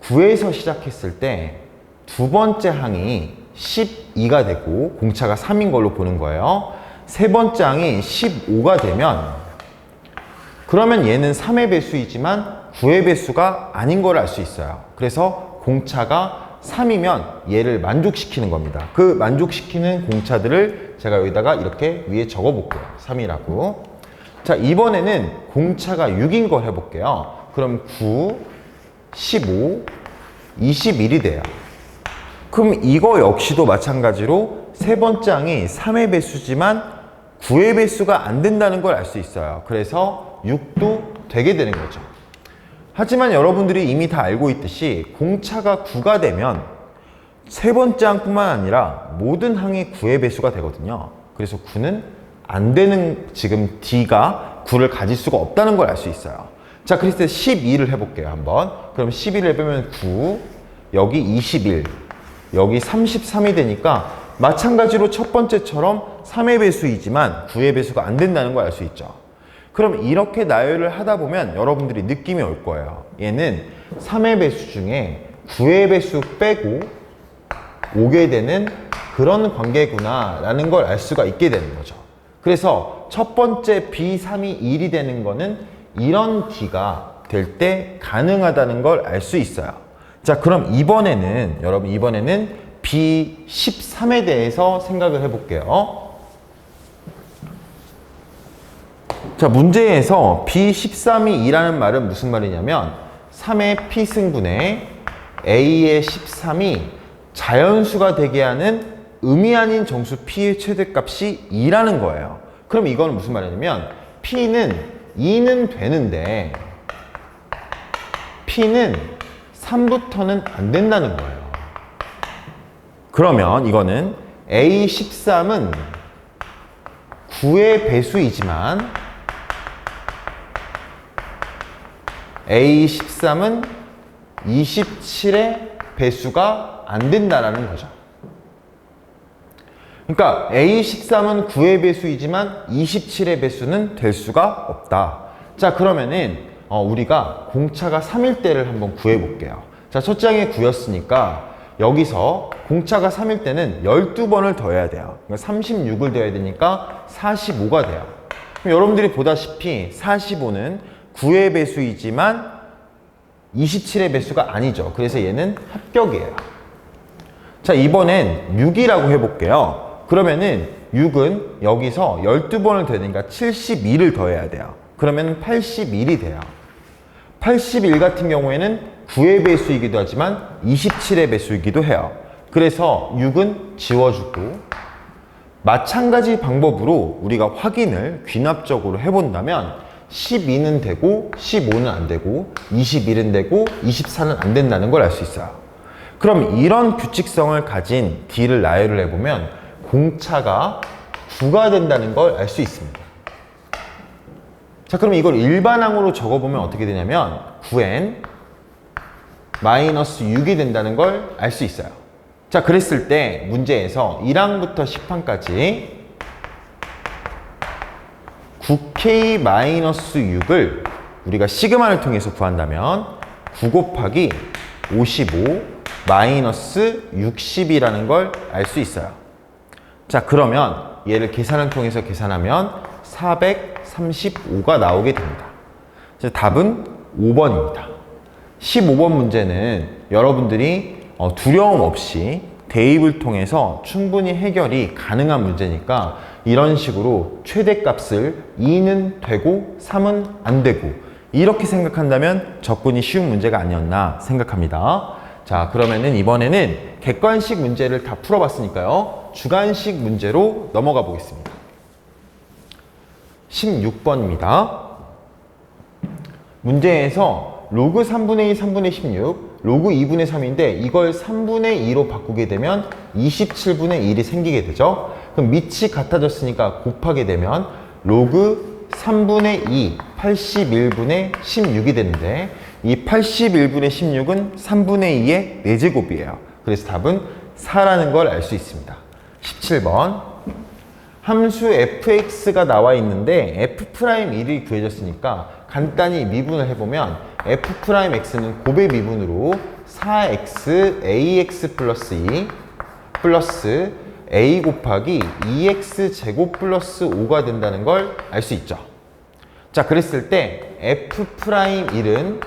9에서 시작했을 때 두 번째 항이 12가 되고 공차가 3인 걸로 보는 거예요. 세 번째 항이 15가 되면 그러면 얘는 3의 배수이지만 9의 배수가 아닌 걸 알 수 있어요. 그래서 공차가 3이면 얘를 만족시키는 겁니다. 그 만족시키는 공차들을 제가 여기다가 이렇게 위에 적어 볼게요. 3이라고. 자, 이번에는 공차가 6인 걸 해볼게요. 그럼 9, 15, 21이 돼요. 그럼 이거 역시도 마찬가지로 세 번째 항이 3의 배수지만 9의 배수가 안 된다는 걸 알 수 있어요. 그래서 6도 되게 되는 거죠. 하지만 여러분들이 이미 다 알고 있듯이 공차가 9가 되면 세 번째 항뿐만 아니라 모든 항이 9의 배수가 되거든요. 그래서 9는 안 되는, 지금 D가 9를 가질 수가 없다는 걸 알 수 있어요. 자, 그랬을 때 12를 해볼게요, 한번. 그럼 12를 해보면 9, 여기 21, 여기 33이 되니까 마찬가지로 첫 번째처럼 3의 배수이지만 9의 배수가 안 된다는 걸 알 수 있죠. 그럼 이렇게 나열을 하다 보면 여러분들이 느낌이 올 거예요. 얘는 3의 배수 중에 9의 배수 빼고 오게 되는 그런 관계구나 라는 걸 알 수가 있게 되는 거죠. 그래서 첫 번째 B3이 1이 되는 거는 이런 D가 될 때 가능하다는 걸 알 수 있어요. 자, 그럼 이번에는 여러분 B13에 대해서 생각을 해볼게요. 자, 문제에서 B13이 2라는 말은 무슨 말이냐면 3의 P승분의 A의 13이 자연수가 되게 하는 음이 아닌 정수 P의 최대값이 2라는 거예요. 그럼 이거는 무슨 말이냐면 P는 2는 되는데 P는 3부터는 안 된다는 거예요. 그러면 이거는 A13은 9의 배수이지만 A13은 27의 배수가 안 된다라는 거죠. 그러니까 A13은 9의 배수이지만 27의 배수는 될 수가 없다. 자, 그러면은 우리가 공차가 3일 때를 한번 구해 볼게요. 자, 첫째 항이 9였으니까 여기서 공차가 3일 때는 12번을 더해야 돼요. 그러니까 36을 더해야 되니까 45가 돼요. 그럼 여러분들이 보다시피 45는 9의 배수이지만 27의 배수가 아니죠. 그래서 얘는 합격이에요. 자, 이번엔 6이라고 해볼게요. 그러면은 6은 여기서 12번을 더하니까 72를 더해야 돼요. 그러면 81이 돼요. 81 같은 경우에는 9의 배수이기도 하지만 27의 배수이기도 해요. 그래서 6은 지워주고, 마찬가지 방법으로 우리가 확인을 귀납적으로 해본다면 12는 되고 15는 안 되고 21은 되고 24는 안 된다는 걸 알 수 있어요. 그럼 이런 규칙성을 가진 D를 나열을 해보면 공차가 9가 된다는 걸 알 수 있습니다. 자, 그럼 이걸 일반항으로 적어보면 어떻게 되냐면 9n 마이너스 6이 된다는 걸 알 수 있어요. 자, 그랬을 때 문제에서 1항부터 10항까지 9k-6을 우리가 시그마를 통해서 구한다면 9 곱하기 55 마이너스 60이라는 걸 알 수 있어요. 자, 그러면 얘를 계산을 통해서 계산하면 435가 나오게 됩니다. 답은 5번입니다. 15번 문제는 여러분들이 두려움 없이 대입을 통해서 충분히 해결이 가능한 문제니까 이런 식으로 최대값을 2는 되고 3은 안 되고 이렇게 생각한다면 접근이 쉬운 문제가 아니었나 생각합니다. 자, 그러면은 이번에는 객관식 문제를 다 풀어봤으니까요. 주관식 문제로 넘어가 보겠습니다. 16번입니다. 문제에서 로그 3분의 2, 3분의 16, 로그 2분의 3인데 이걸 3분의 2로 바꾸게 되면 27분의 1이 생기게 되죠. 그럼 밑이 같아졌으니까 곱하게 되면 로그 3분의 2, 81분의 16이 되는데 이 81분의 16은 3분의 2의 4제곱이에요. 그래서 답은 4라는 걸 알 수 있습니다. 17번 함수 fx가 나와 있는데 f'1이 구해졌으니까 간단히 미분을 해보면 f'x는 곱의 미분으로 4x ax 플러스 2 플러스 a 곱하기 2x 제곱 플러스 5가 된다는 걸 알 수 있죠. 자, 그랬을 때 f'1은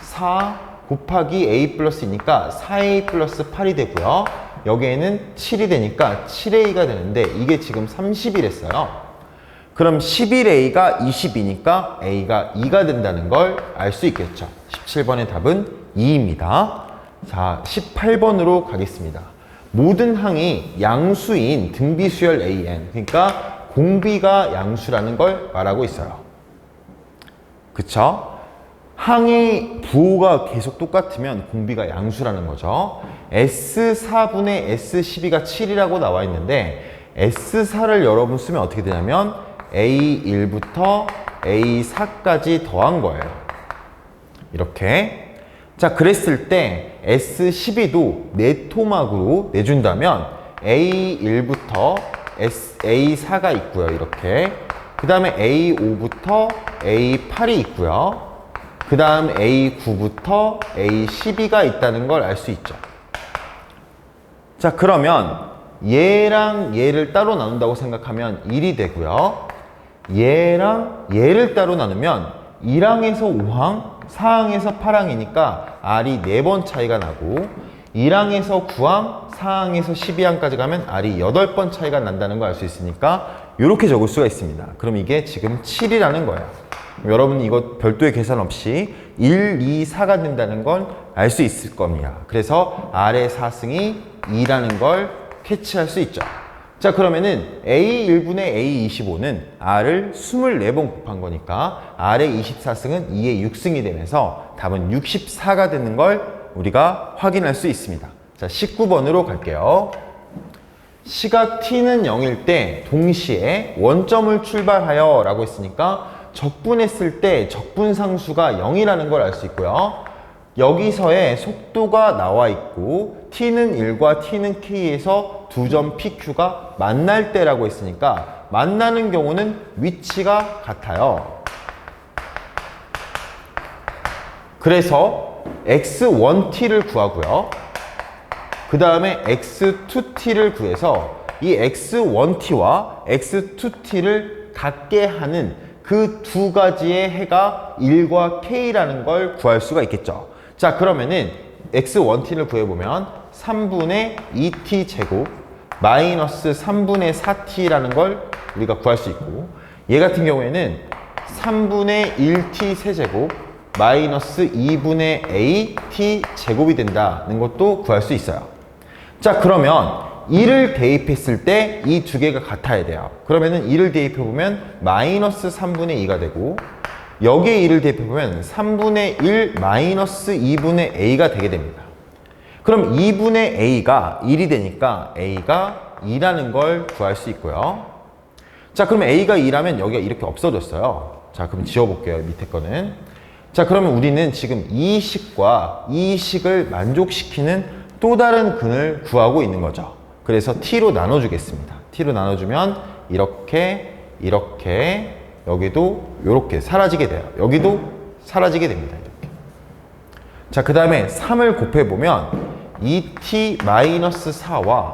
4 곱하기 a 플러스 2니까 4a 플러스 8이 되고요. 여기에는 7이 되니까 7a가 되는데 이게 지금 30이랬어요. 그럼 11a가 20이니까 a가 2가 된다는 걸 알 수 있겠죠. 17번의 답은 2입니다. 자, 18번으로 가겠습니다. 모든 항이 양수인 등비수열 an, 그러니까 공비가 양수라는 걸 말하고 있어요. 그쵸? 항의 부호가 계속 똑같으면 공비가 양수라는 거죠. S4분의 S12가 7이라고 나와 있는데 S4를 여러분 쓰면 어떻게 되냐면 A1부터 A4까지 더한 거예요. 이렇게. 자, 그랬을 때 S12도 네토막으로 내준다면 A1부터 A4가 있고요. 이렇게. 그 다음에 A5부터 A8이 있고요. 그 다음 A9부터 A12가 있다는 걸 알 수 있죠. 자, 그러면 얘랑 얘를 따로 나눈다고 생각하면 1이 되고요. 얘랑 얘를 따로 나누면 1항에서 5항, 4항에서 8항이니까 R이 4번 차이가 나고 1항에서 9항, 4항에서 12항까지 가면 R이 8번 차이가 난다는 걸 알 수 있으니까 이렇게 적을 수가 있습니다. 그럼 이게 지금 7이라는 거예요. 여러분 이거 별도의 계산 없이 1, 2, 4가 된다는 건 알 수 있을 겁니다. 그래서 R의 4승이 2라는 걸 캐치할 수 있죠. 자, 그러면은 A1분의 A25는 R을 24번 곱한 거니까 R의 24승은 2의 6승이 되면서 답은 64가 되는 걸 우리가 확인할 수 있습니다. 자, 19번으로 갈게요. 시각 t는 0일 때 동시에 원점을 출발하여 라고 했으니까 적분했을 때 적분상수가 0이라는 걸 알 수 있고요. 여기서의 속도가 나와 있고 t는 1과 t는 k에서 두 점 pq가 만날 때라고 했으니까 만나는 경우는 위치가 같아요. 그래서 x1t를 구하고요. 그 다음에 x2t를 구해서 이 x1t와 x2t를 같게 하는 그 두 가지의 해가 1과 k라는 걸 구할 수가 있겠죠. 자, 그러면은 x1t를 구해보면 3분의 2t 제곱 마이너스 3분의 4t라는 걸 우리가 구할 수 있고 얘 같은 경우에는 3분의 1t 세제곱 마이너스 2분의 a t 제곱이 된다는 것도 구할 수 있어요. 자, 그러면 2를 대입했을 때 이 두 개가 같아야 돼요. 그러면은 2를 대입해보면 마이너스 3분의 2가 되고, 여기에 2를 대입해보면 3분의 1 마이너스 2분의 a가 되게 됩니다. 그럼 2분의 a가 1이 되니까 a가 2라는 걸 구할 수 있고요. 자, 그러면 a가 2라면 여기가 이렇게 없어졌어요. 자, 그럼 지워볼게요. 밑에 거는. 자, 그러면 우리는 지금 이 식과 이 식을 만족시키는 또 다른 근을 구하고 있는 거죠. 그래서 t로 나눠주겠습니다. t로 나눠주면 이렇게, 이렇게, 여기도 이렇게 사라지게 돼요. 여기도 사라지게 됩니다. 이렇게. 자, 그 다음에 3을 곱해보면 2t-4와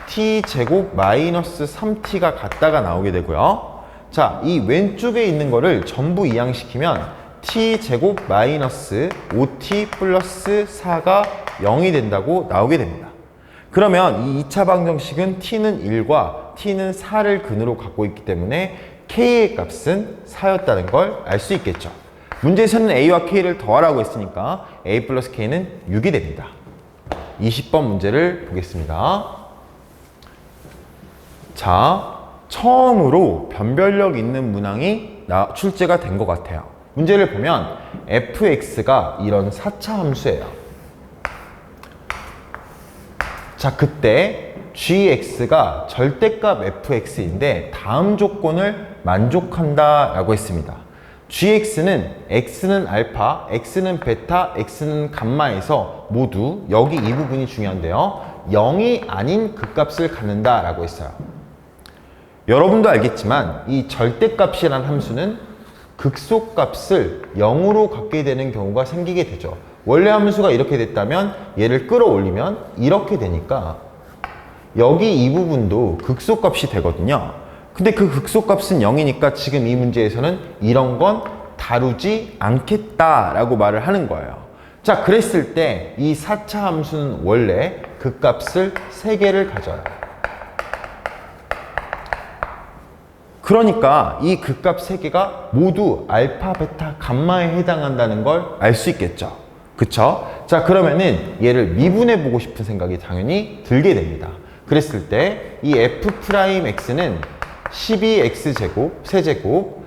t제곱 마이너스 3t가 같다가 나오게 되고요. 자, 이 왼쪽에 있는 거를 전부 이항시키면 t제곱 마이너스 5t 플러스 4가 0이 된다고 나오게 됩니다. 그러면 이 2차 방정식은 t는 1과 t는 4를 근으로 갖고 있기 때문에 k의 값은 4였다는 걸 알 수 있겠죠. 문제에서는 a와 k를 더하라고 했으니까 a 플러스 k는 6이 됩니다. 20번 문제를 보겠습니다. 자, 처음으로 변별력 있는 문항이 출제가 된 것 같아요. 문제를 보면 fx가 이런 4차 함수예요. 자, 그때 gx가 절대값 fx인데 다음 조건을 만족한다 라고 했습니다. gx는 x는 알파, x는 베타, x는 감마에서 모두 여기 이 부분이 중요한데요. 0이 아닌 극값을 갖는다 라고 했어요. 여러분도 알겠지만 이 절대값이라는 함수는 극소값을 0으로 갖게 되는 경우가 생기게 되죠. 원래 함수가 이렇게 됐다면 얘를 끌어올리면 이렇게 되니까 여기 이 부분도 극소값이 되거든요. 근데 그 극소값은 0이니까 지금 이 문제에서는 이런 건 다루지 않겠다라고 말을 하는 거예요. 자, 그랬을 때 이 4차 함수는 원래 극값을 3개를 가져요. 그러니까 이 극값 3개가 모두 알파, 베타, 감마에 해당한다는 걸 알 수 있겠죠. 그쵸? 자, 그러면은 얘를 미분해 보고 싶은 생각이 당연히 들게 됩니다. 그랬을 때 이 f'x는 12x제곱, 세제곱,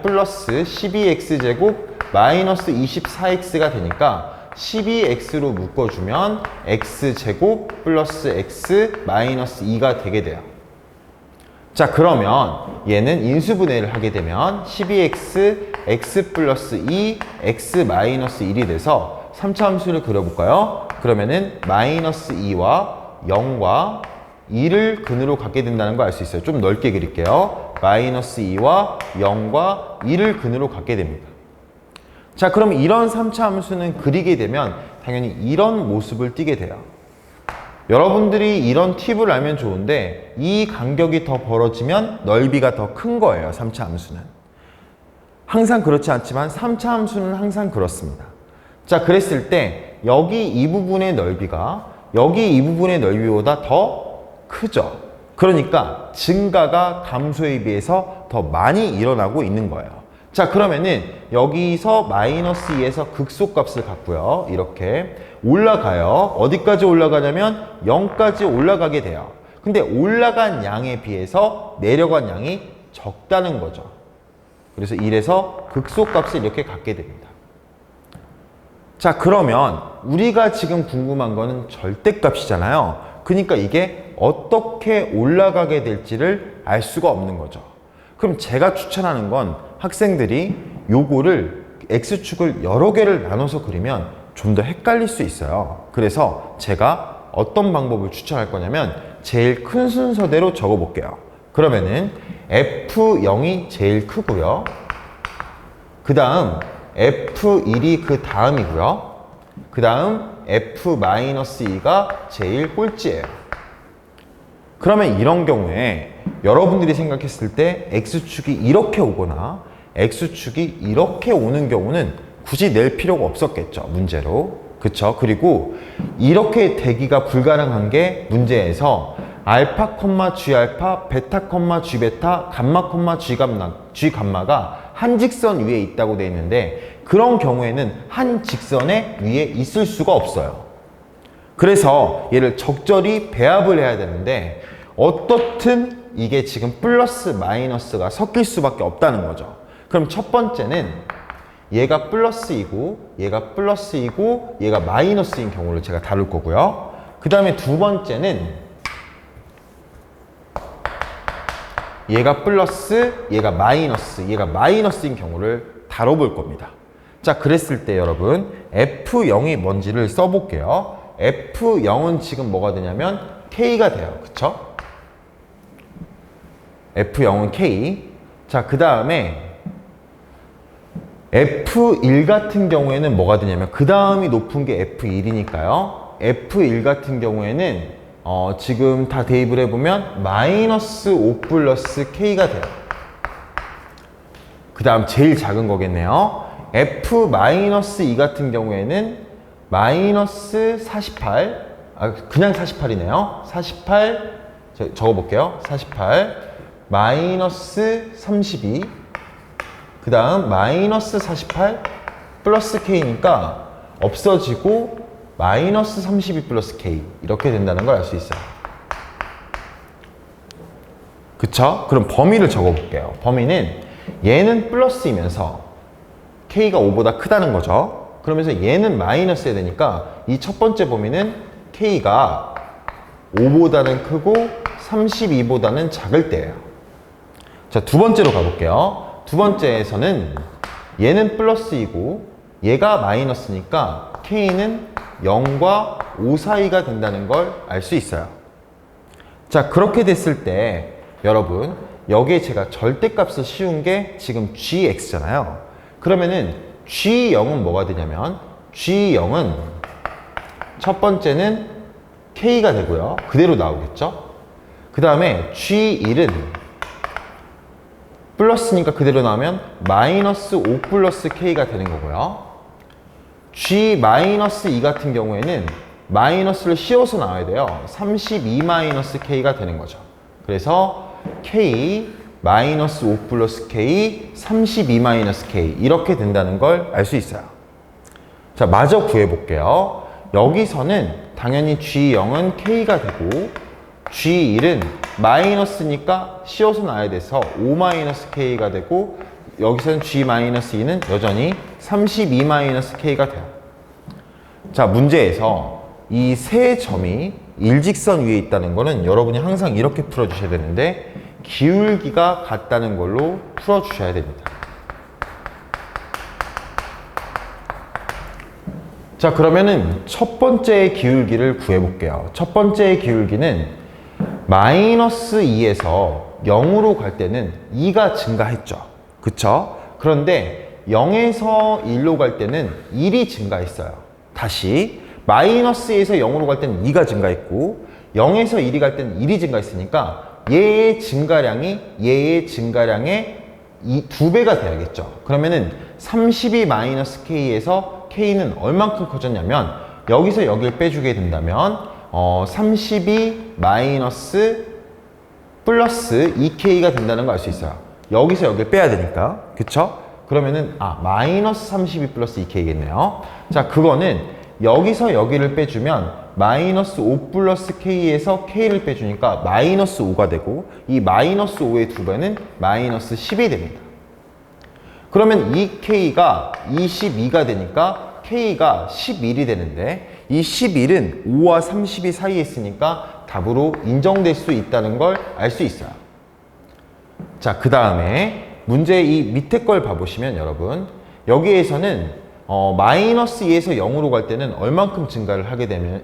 플러스 12x제곱, 마이너스 24x가 되니까 12x로 묶어주면 x제곱 플러스 x 마이너스 2가 되게 돼요. 자, 그러면 얘는 인수분해를 하게 되면 12x, x 플러스 2, x 마이너스 1이 돼서 3차 함수를 그려볼까요? 그러면은 마이너스 2와 0과 2를 근으로 갖게 된다는 걸 알 수 있어요. 좀 넓게 그릴게요. 마이너스 2와 0과 2를 근으로 갖게 됩니다. 자, 그럼 이런 3차 함수는 그리게 되면 당연히 이런 모습을 띠게 돼요. 여러분들이 이런 팁을 알면 좋은데 이 간격이 더 벌어지면 넓이가 더 큰 거예요. 3차 함수는. 항상 그렇지 않지만 3차 함수는 항상 그렇습니다. 자, 그랬을 때 여기 이 부분의 넓이가 여기 이 부분의 넓이보다 더 크죠. 그러니까 증가가 감소에 비해서 더 많이 일어나고 있는 거예요. 자, 그러면은 여기서 마이너스 2에서 극소값을 갖고요. 이렇게 올라가요. 어디까지 올라가냐면 0까지 올라가게 돼요. 근데 올라간 양에 비해서 내려간 양이 적다는 거죠. 그래서 1에서 극소값을 이렇게 갖게 됩니다. 자, 그러면 우리가 지금 궁금한 거는 절대값이잖아요. 그러니까 이게 어떻게 올라가게 될지를 알 수가 없는 거죠. 그럼 제가 추천하는 건 학생들이 요거를 X축을 여러 개를 나눠서 그리면 좀 더 헷갈릴 수 있어요. 그래서 제가 어떤 방법을 추천할 거냐면 제일 큰 순서대로 적어 볼게요. 그러면은 F0이 제일 크고요. 그 다음 F1이 그 다음이고요. 그 다음 F-2가 제일 꼴찌예요. 그러면 이런 경우에 여러분들이 생각했을 때 X축이 이렇게 오거나 X축이 이렇게 오는 경우는 굳이 낼 필요가 없었겠죠. 문제로. 그쵸? 그리고 이렇게 되기가 불가능한 게 문제에서 알파, G알파, 베타, G베타, 감마, G감마가 한 직선 위에 있다고 되어 있는데 그런 경우에는 한 직선의 위에 있을 수가 없어요. 그래서 얘를 적절히 배합을 해야 되는데 어떻든 이게 지금 플러스 마이너스가 섞일 수밖에 없다는 거죠. 그럼 첫 번째는 얘가 플러스이고 얘가 플러스이고 얘가 마이너스인 경우를 제가 다룰 거고요. 그 다음에 두 번째는 얘가 플러스 얘가 마이너스인 경우를 다뤄볼 겁니다. 자, 그랬을 때 여러분 F0이 뭔지를 써볼게요. F0은 지금 뭐가 되냐면 K가 돼요. 그쵸? F0은 K. 자, 그 다음에 F1 같은 경우에는 뭐가 되냐면 그 다음이 높은 게 F1이니까요. F1 같은 경우에는 지금 다 대입을 해보면 마이너스 5 플러스 K가 돼요. 그 다음 제일 작은 거겠네요. F-2 같은 경우에는 마이너스 48, 그냥 48이네요. 48, 적어볼게요. 48, 마이너스 32, 그 다음 마이너스 48 플러스 K니까 없어지고 마이너스 32 플러스 K 이렇게 된다는 걸 알 수 있어요. 그쵸? 그럼 범위를 적어볼게요. 범위는 얘는 플러스이면서 K가 5보다 크다는 거죠. 그러면서 얘는 마이너스야 되니까 이 첫 번째 범위는 K가 5보다는 크고 32보다는 작을 때예요. 자, 두 번째로 가볼게요. 두 번째에서는 얘는 플러스이고 얘가 마이너스니까 K는 0과 5 사이가 된다는 걸 알 수 있어요. 자, 그렇게 됐을 때 여러분 여기에 제가 절대값을 씌운 게 지금 gx잖아요. 그러면은 g0은 뭐가 되냐면 g0은 첫 번째는 k가 되고요. 그대로 나오겠죠. 그 다음에 g1은 플러스니까 그대로 나오면 마이너스 5 플러스 k가 되는 거고요. g-2 같은 경우에는 마이너스를 씌워서 나와야 돼요. 32 마이너스 k가 되는 거죠. 그래서 k 마이너스 5 플러스 k 32 마이너스 k 이렇게 된다는 걸 알 수 있어요. 자, 마저 구해볼게요. 여기서는 당연히 g0은 k가 되고 g1은 마이너스니까 씌워서 나와야 돼서 5 마이너스 k가 되고 여기서는 g-2는 여전히 32 마이너스 k가 돼요. 자, 문제에서 이 세 점이 일직선 위에 있다는 거는 여러분이 항상 이렇게 풀어주셔야 되는데 기울기가 같다는 걸로 풀어주셔야 됩니다. 자, 그러면은 첫 번째 기울기를 구해볼게요. 첫 번째 기울기는 마이너스 2에서 0으로 갈 때는 2가 증가했죠. 그쵸? 그런데 0에서 1로 갈 때는 1이 증가했어요. 다시 마이너스에서 0으로 갈 때는 2가 증가했고 0에서 1이 갈 때는 1이 증가했으니까 얘의 증가량의 2배가 돼야겠죠. 그러면은 32 마이너스 k에서 k는 얼만큼 커졌냐면 여기서 여기를 빼주게 된다면 32 마이너스 플러스 2k가 된다는 걸 알 수 있어요. 여기서 여기를 빼야 되니까. 그쵸? 그러면은 마이너스 32 플러스 2k겠네요. 자, 그거는 여기서 여기를 빼주면 마이너스 5 플러스 k에서 k를 빼주니까 마이너스 5가 되고 이 마이너스 5의 2배는 마이너스 10이 됩니다. 그러면 이 k가 22가 되니까 k가 11이 되는데 이 11은 5와 32 사이에 있으니까 답으로 인정될 수 있다는 걸 알 수 있어요. 자, 그 다음에 문제 이 밑에 걸 봐보시면 여러분 여기에서는 마이너스 2에서 0으로 갈 때는 얼만큼 증가를 하게 되면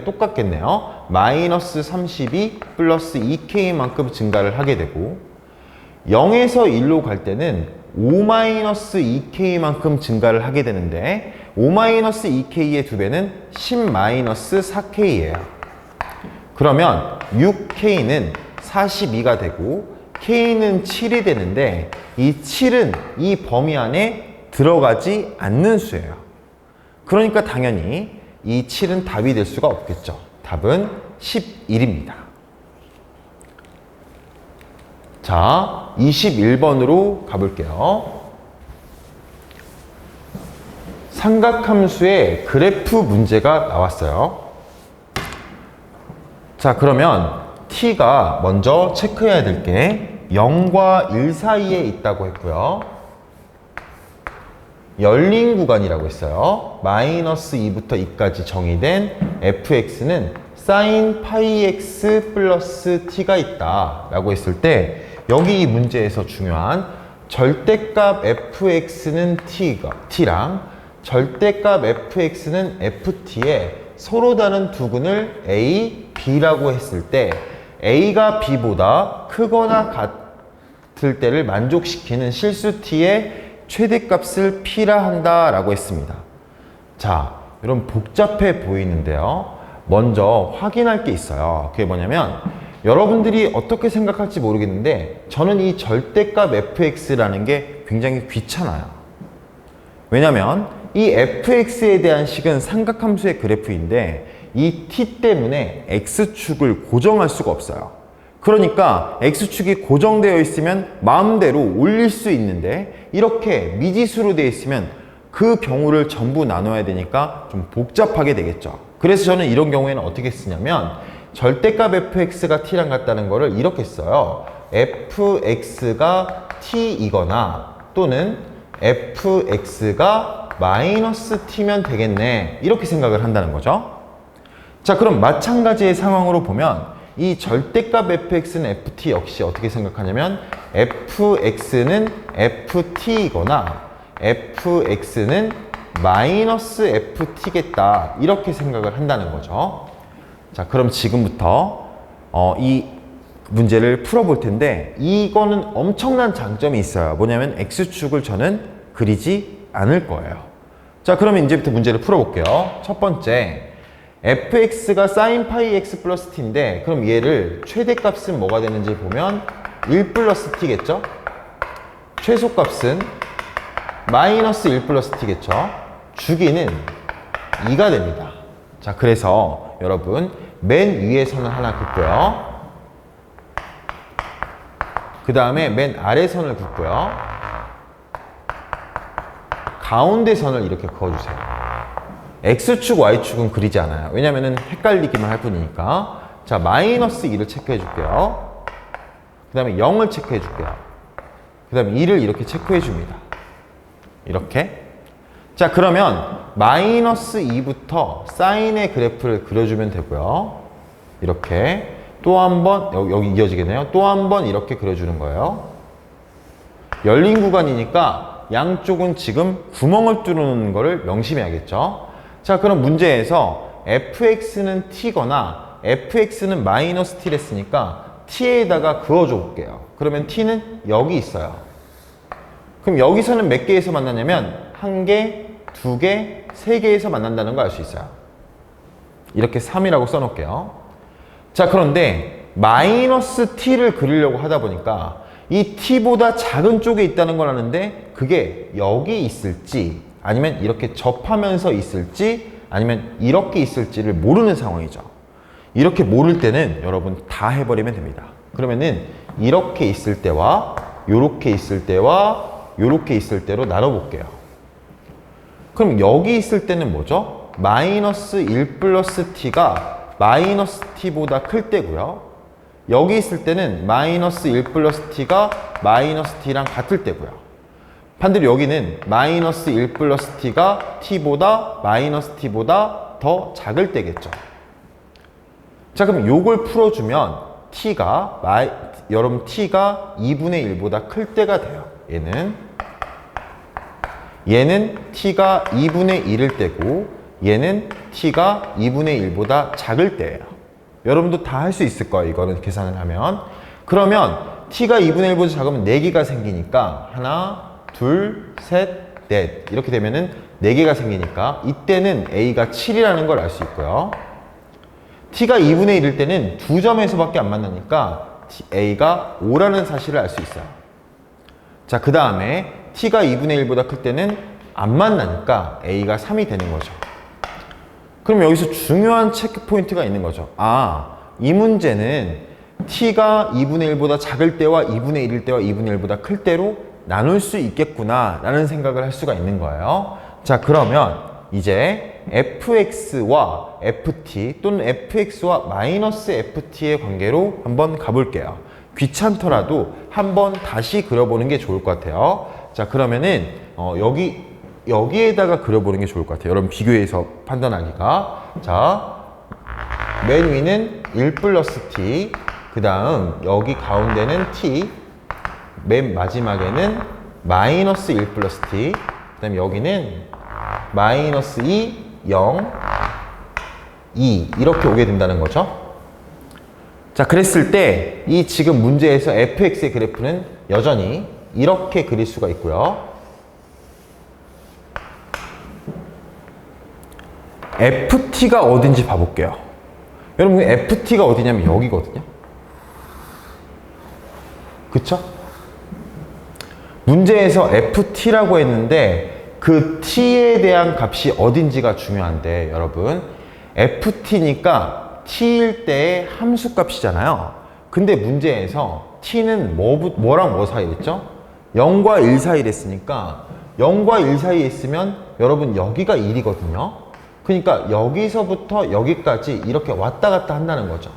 똑같겠네요. 마이너스 32 플러스 2k만큼 증가를 하게 되고 0에서 1로 갈 때는 5 마이너스 2k만큼 증가를 하게 되는데 5 마이너스 2k의 2배는 10 마이너스 4k예요. 그러면 6k는 42가 되고 k는 7이 되는데 이 7은 이 범위 안에 들어가지 않는 수예요. 그러니까 당연히 이 7은 답이 될 수가 없겠죠. 답은 11입니다. 자, 21번으로 가볼게요. 삼각함수의 그래프 문제가 나왔어요. 자, 그러면 t가 먼저 체크해야 될 게 0과 1 사이에 있다고 했고요. 열린 구간이라고 했어요. 마이너스 2부터 2까지 정의된 fx는 sin 파이 x 플러스 t가 있다 라고 했을 때, 여기 이 문제에서 중요한 절대값 fx는 t랑 절대값 fx는 ft에 서로 다른 두 근을 a, b라고 했을 때 a가 b보다 크거나 같을 때를 만족시키는 실수 t의 최대값을 p라 한다 라고 했습니다. 자, 여러분 복잡해 보이는데요. 먼저 확인할 게 있어요. 그게 뭐냐면, 여러분들이 어떻게 생각할지 모르겠는데 저는 이 절대값 fx라는 게 굉장히 귀찮아요. 왜냐면 이 fx에 대한 식은 삼각함수의 그래프인데 이 t 때문에 x축을 고정할 수가 없어요. 그러니까 x축이 고정되어 있으면 마음대로 올릴 수 있는데, 이렇게 미지수로 되어 있으면 그 경우를 전부 나눠야 되니까 좀 복잡하게 되겠죠. 그래서 저는 이런 경우에는 어떻게 쓰냐면, 절대값 fx가 t랑 같다는 거를 이렇게 써요. fx가 t이거나 또는 fx가 마이너스 t면 되겠네, 이렇게 생각을 한다는 거죠. 자, 그럼 마찬가지의 상황으로 보면 이 절대값 fx는 ft 역시 어떻게 생각하냐면 fx는 ft이거나 fx는 마이너스 ft겠다, 이렇게 생각을 한다는 거죠. 자, 그럼 지금부터 이 문제를 풀어볼 텐데, 이거는 엄청난 장점이 있어요. 뭐냐면 x축을 저는 그리지 않을 거예요. 자, 그러면 이제부터 문제를 풀어볼게요. 첫 번째, fx가 sin 파이 x 플러스 t인데, 그럼 얘를 최대값은 뭐가 되는지 보면 1 플러스 t겠죠? 최소값은 마이너스 1 플러스 t겠죠? 주기는 2가 됩니다. 자, 그래서 여러분 맨 위에 선을 하나 긋고요. 그 다음에 맨 아래 선을 긋고요. 가운데 선을 이렇게 그어주세요. x축, y축은 그리지 않아요. 왜냐면은 헷갈리기만 할 뿐이니까. 자, 마이너스 2를 체크해 줄게요. 그 다음에 0을 체크해 줄게요. 그 다음에 2를 이렇게 체크해 줍니다. 이렇게. 자, 그러면 마이너스 2부터 사인의 그래프를 그려주면 되고요. 이렇게. 또 한 번, 여기 이어지겠네요. 또 한 번 이렇게 그려주는 거예요. 열린 구간이니까 양쪽은 지금 구멍을 뚫는 거를 명심해야겠죠. 자, 그럼 문제에서 fx는 t거나 fx는 마이너스 t를 했으니까 t에다가 그어줘 볼게요. 그러면 t는 여기 있어요. 그럼 여기서는 몇 개에서 만나냐면 1개, 2개, 3개에서 만난다는 걸 알 수 있어요. 이렇게 3이라고 써놓을게요. 자, 그런데 마이너스 t를 그리려고 하다 보니까 이 t보다 작은 쪽에 있다는 걸 아는데, 그게 여기 있을지 아니면 이렇게 접하면서 있을지 아니면 이렇게 있을지를 모르는 상황이죠. 이렇게 모를 때는 여러분 다 해버리면 됩니다. 그러면은 이렇게 있을 때와 요렇게 있을 때와 요렇게 있을 때로 나눠볼게요. 그럼 여기 있을 때는 뭐죠? 마이너스 1 플러스 t가 마이너스 t보다 클 때고요. 여기 있을 때는 마이너스 1 플러스 t가 마이너스 t랑 같을 때고요. 반대로 여기는 마이너스 1 플러스 t가 t보다 마이너스 t보다 더 작을 때겠죠. 자, 그럼 요걸 풀어주면 여러분 t가 2분의 1보다 클 때가 돼요. 얘는 t가 2분의 1일 때고, 얘는 t가 2분의 1보다 작을 때예요. 여러분도 다 할 수 있을 거예요. 이거는 계산을 하면. 그러면 t가 2분의 1보다 작으면 4개가 생기니까 하나, 둘, 셋, 넷, 이렇게 되면은 4개가 생기니까 이때는 a가 7이라는 걸 알 수 있고요. t가 2분의 1일 때는 2점에서밖에 안 만나니까 a가 5라는 사실을 알 수 있어요. 자, 그 다음에 t가 2분의 1보다 클 때는 안 만나니까 a가 3이 되는 거죠. 그럼 여기서 중요한 체크 포인트가 있는 거죠. 아, 이 문제는 t가 2분의 1보다 작을 때와 2분의 1일 때와 2분의 1보다 클 때로 나눌 수 있겠구나 라는 생각을 할 수가 있는 거예요. 자, 그러면 이제 fx와 ft 또는 fx와 마이너스 ft의 관계로 한번 가볼게요. 귀찮더라도 한번 다시 그려보는 게 좋을 것 같아요. 자, 그러면은 여기에다가 그려보는 게 좋을 것 같아요. 여러분 비교해서 판단하기가. 자, 맨 위는 1 플러스 t, 그 다음 여기 가운데는 t, 맨 마지막에는 마이너스 1 플러스 t, 그 다음 여기는 마이너스 2, 0, 2 이렇게 오게 된다는 거죠. 자, 그랬을 때 이 지금 문제에서 fx의 그래프는 여전히 이렇게 그릴 수가 있고요. ft가 어딘지 봐볼게요. 여러분 ft가 어디냐면 여기거든요. 그쵸? 문제에서 ft라고 했는데 그 t에 대한 값이 어딘지가 중요한데 여러분 ft니까 t일 때의 함수값이잖아요. 근데 문제에서 t는 뭐랑 뭐 사이에 있죠? 0과 1 사이에 있으니까 0과 1 사이에 있으면 여러분 여기가 1이거든요. 그러니까 여기서부터 여기까지 이렇게 왔다 갔다 한다는 거죠.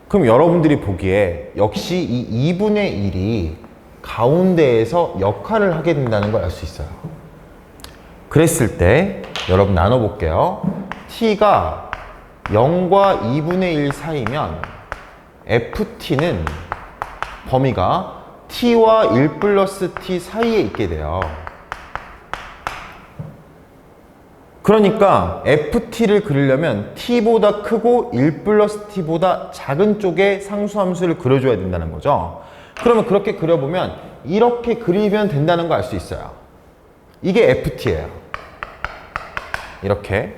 그럼 여러분들이 보기에 역시 이 2분의 1이 가운데에서 역할을 하게 된다는 걸 알 수 있어요. 그랬을 때 여러분 나눠볼게요. t가 0과 2분의 1 사이면 ft는 범위가 t와 1 플러스 t 사이에 있게 돼요. 그러니까 ft를 그리려면 t보다 크고 1 플러스 t보다 작은 쪽에 상수함수를 그려줘야 된다는 거죠. 그러면 그렇게 그려보면 이렇게 그리면 된다는 거 알 수 있어요. 이게 ft예요. 이렇게.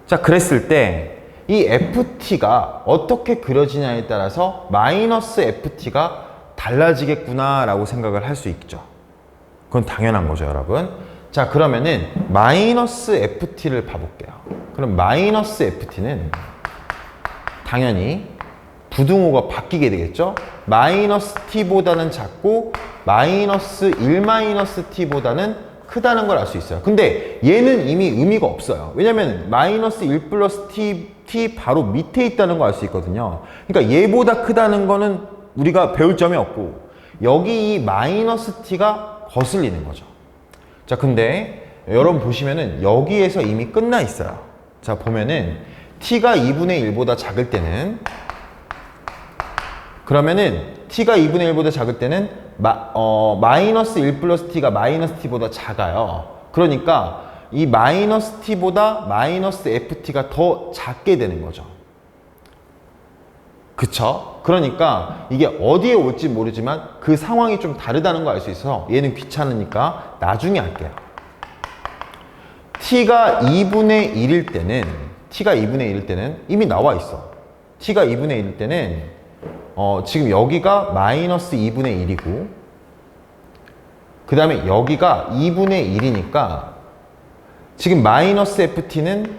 자, 그랬을 때 이 ft가 어떻게 그려지냐에 따라서 마이너스 ft가 달라지겠구나 라고 생각을 할 수 있죠. 그건 당연한 거죠, 여러분. 자, 그러면은 마이너스 ft를 봐볼게요. 그럼 마이너스 ft는 당연히 부등호가 바뀌게 되겠죠. 마이너스 t보다는 작고 마이너스 1 마이너스 t보다는 크다는 걸 알 수 있어요. 근데 얘는 이미 의미가 없어요. 왜냐면 마이너스 1 플러스 t 바로 밑에 있다는 걸 알 수 있거든요. 그러니까 얘보다 크다는 거는 우리가 배울 점이 없고 여기 이 마이너스 t가 거슬리는 거죠. 자, 근데 여러분 보시면은 여기에서 이미 끝나 있어요. 자, 보면은 t가 2분의 1보다 작을 때는 그러면은 t가 2분의 1보다 작을 때는 마이너스 1 플러스 t가 마이너스 t보다 작아요. 그러니까 이 마이너스 t보다 마이너스 ft가 더 작게 되는 거죠. 그쵸? 그러니까 이게 어디에 올지 모르지만 그 상황이 좀 다르다는 걸 알 수 있어서 얘는 귀찮으니까 나중에 할게요. t가 2분의 1일 때는 이미 나와 있어. t가 2분의 1일 때는 지금 여기가 마이너스 2분의 1이고 그 다음에 여기가 2분의 1이니까 지금 마이너스 ft는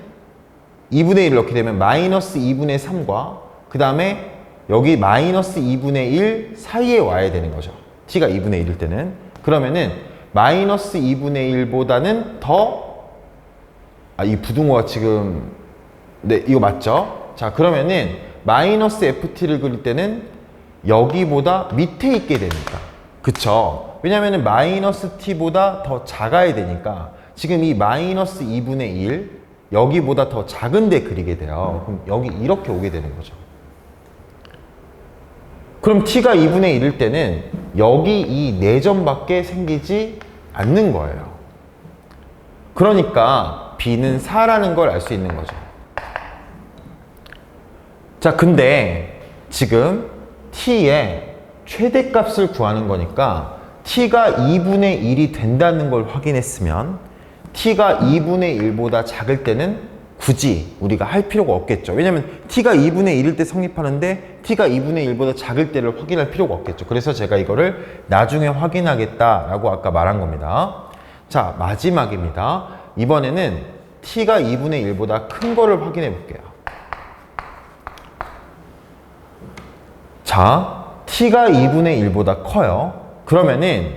2분의 1을 넣게 되면 마이너스 2분의 3과 그 다음에 여기 마이너스 2분의 1 사이에 와야 되는 거죠. t가 2분의 1일 때는. 그러면은 마이너스 2분의 1보다는 이 부등호가 지금 네, 이거 맞죠? 자, 그러면은 마이너스 ft를 그릴 때는 여기보다 밑에 있게 되니까. 그쵸? 왜냐면은 마이너스 t보다 더 작아야 되니까 지금 이 마이너스 2분의 1 여기보다 더 작은데 그리게 돼요. 그럼 여기 이렇게 오게 되는 거죠. 그럼 t가 2분의 1일 때는 여기 이 4점밖에 생기지 않는 거예요. 그러니까 b는 4라는 걸 알 수 있는 거죠. 자, 근데 지금 t의 최대값을 구하는 거니까 t가 2분의 1이 된다는 걸 확인했으면 t가 2분의 1보다 작을 때는 굳이 우리가 할 필요가 없겠죠. 왜냐면 t가 2분의 1일 때 성립하는데 t가 2분의 1보다 작을 때를 확인할 필요가 없겠죠. 그래서 제가 이거를 나중에 확인하겠다라고 아까 말한 겁니다. 자, 마지막입니다. 이번에는 t가 2분의 1보다 큰 거를 확인해 볼게요. 자, t가 2분의 1보다 커요. 그러면은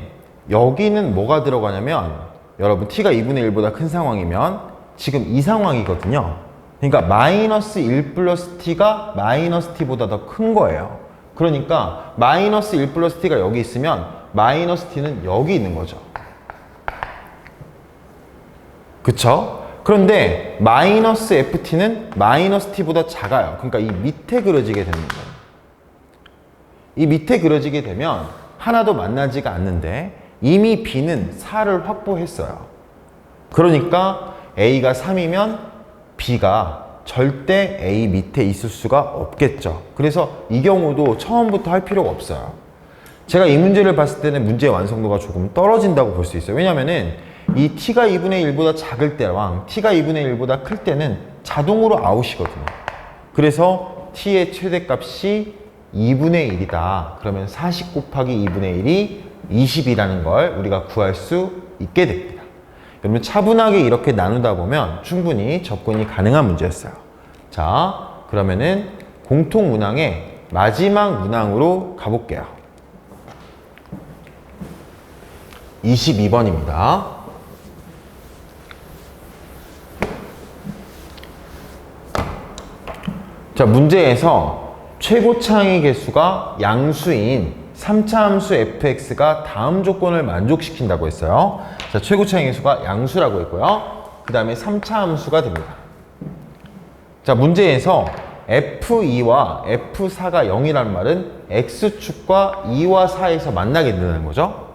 여기는 뭐가 들어가냐면 여러분 t가 2분의 1보다 큰 상황이면 지금 이 상황이거든요. 그러니까 마이너스 1 플러스 t가 마이너스 t보다 더 큰 거예요. 그러니까 마이너스 1 플러스 t가 여기 있으면 마이너스 t는 여기 있는 거죠. 그쵸? 그런데 마이너스 ft는 마이너스 t보다 작아요. 그러니까 이 밑에 그려지게 되는 거예요. 이 밑에 그려지게 되면 하나도 만나지가 않는데 이미 b는 4를 확보했어요. 그러니까 a가 3이면 b가 절대 a 밑에 있을 수가 없겠죠. 그래서 이 경우도 처음부터 할 필요가 없어요. 제가 이 문제를 봤을 때는 문제의 완성도가 조금 떨어진다고 볼 수 있어요. 왜냐면은 이 t가 2분의 1보다 작을 때랑 t가 2분의 1보다 클 때는 자동으로 아웃이거든요. 그래서 t의 최대값이 2분의 1이다. 그러면 40 곱하기 2분의 1이 20이라는 걸 우리가 구할 수 있게 됩니다. 여러분 차분하게 이렇게 나누다 보면 충분히 접근이 가능한 문제였어요. 자, 그러면은 공통 문항의 마지막 문항으로 가볼게요. 22번입니다. 자, 문제에서 최고차항의 개수가 양수인 3차 함수 fx가 다음 조건을 만족시킨다고 했어요. 자, 최고차항의 개수가 양수라고 했고요. 그 다음에 3차 함수가 됩니다. 자, 문제에서 f2와 f4가 0이라는 말은 x축과 2와 4에서 만나게 된다는 거죠.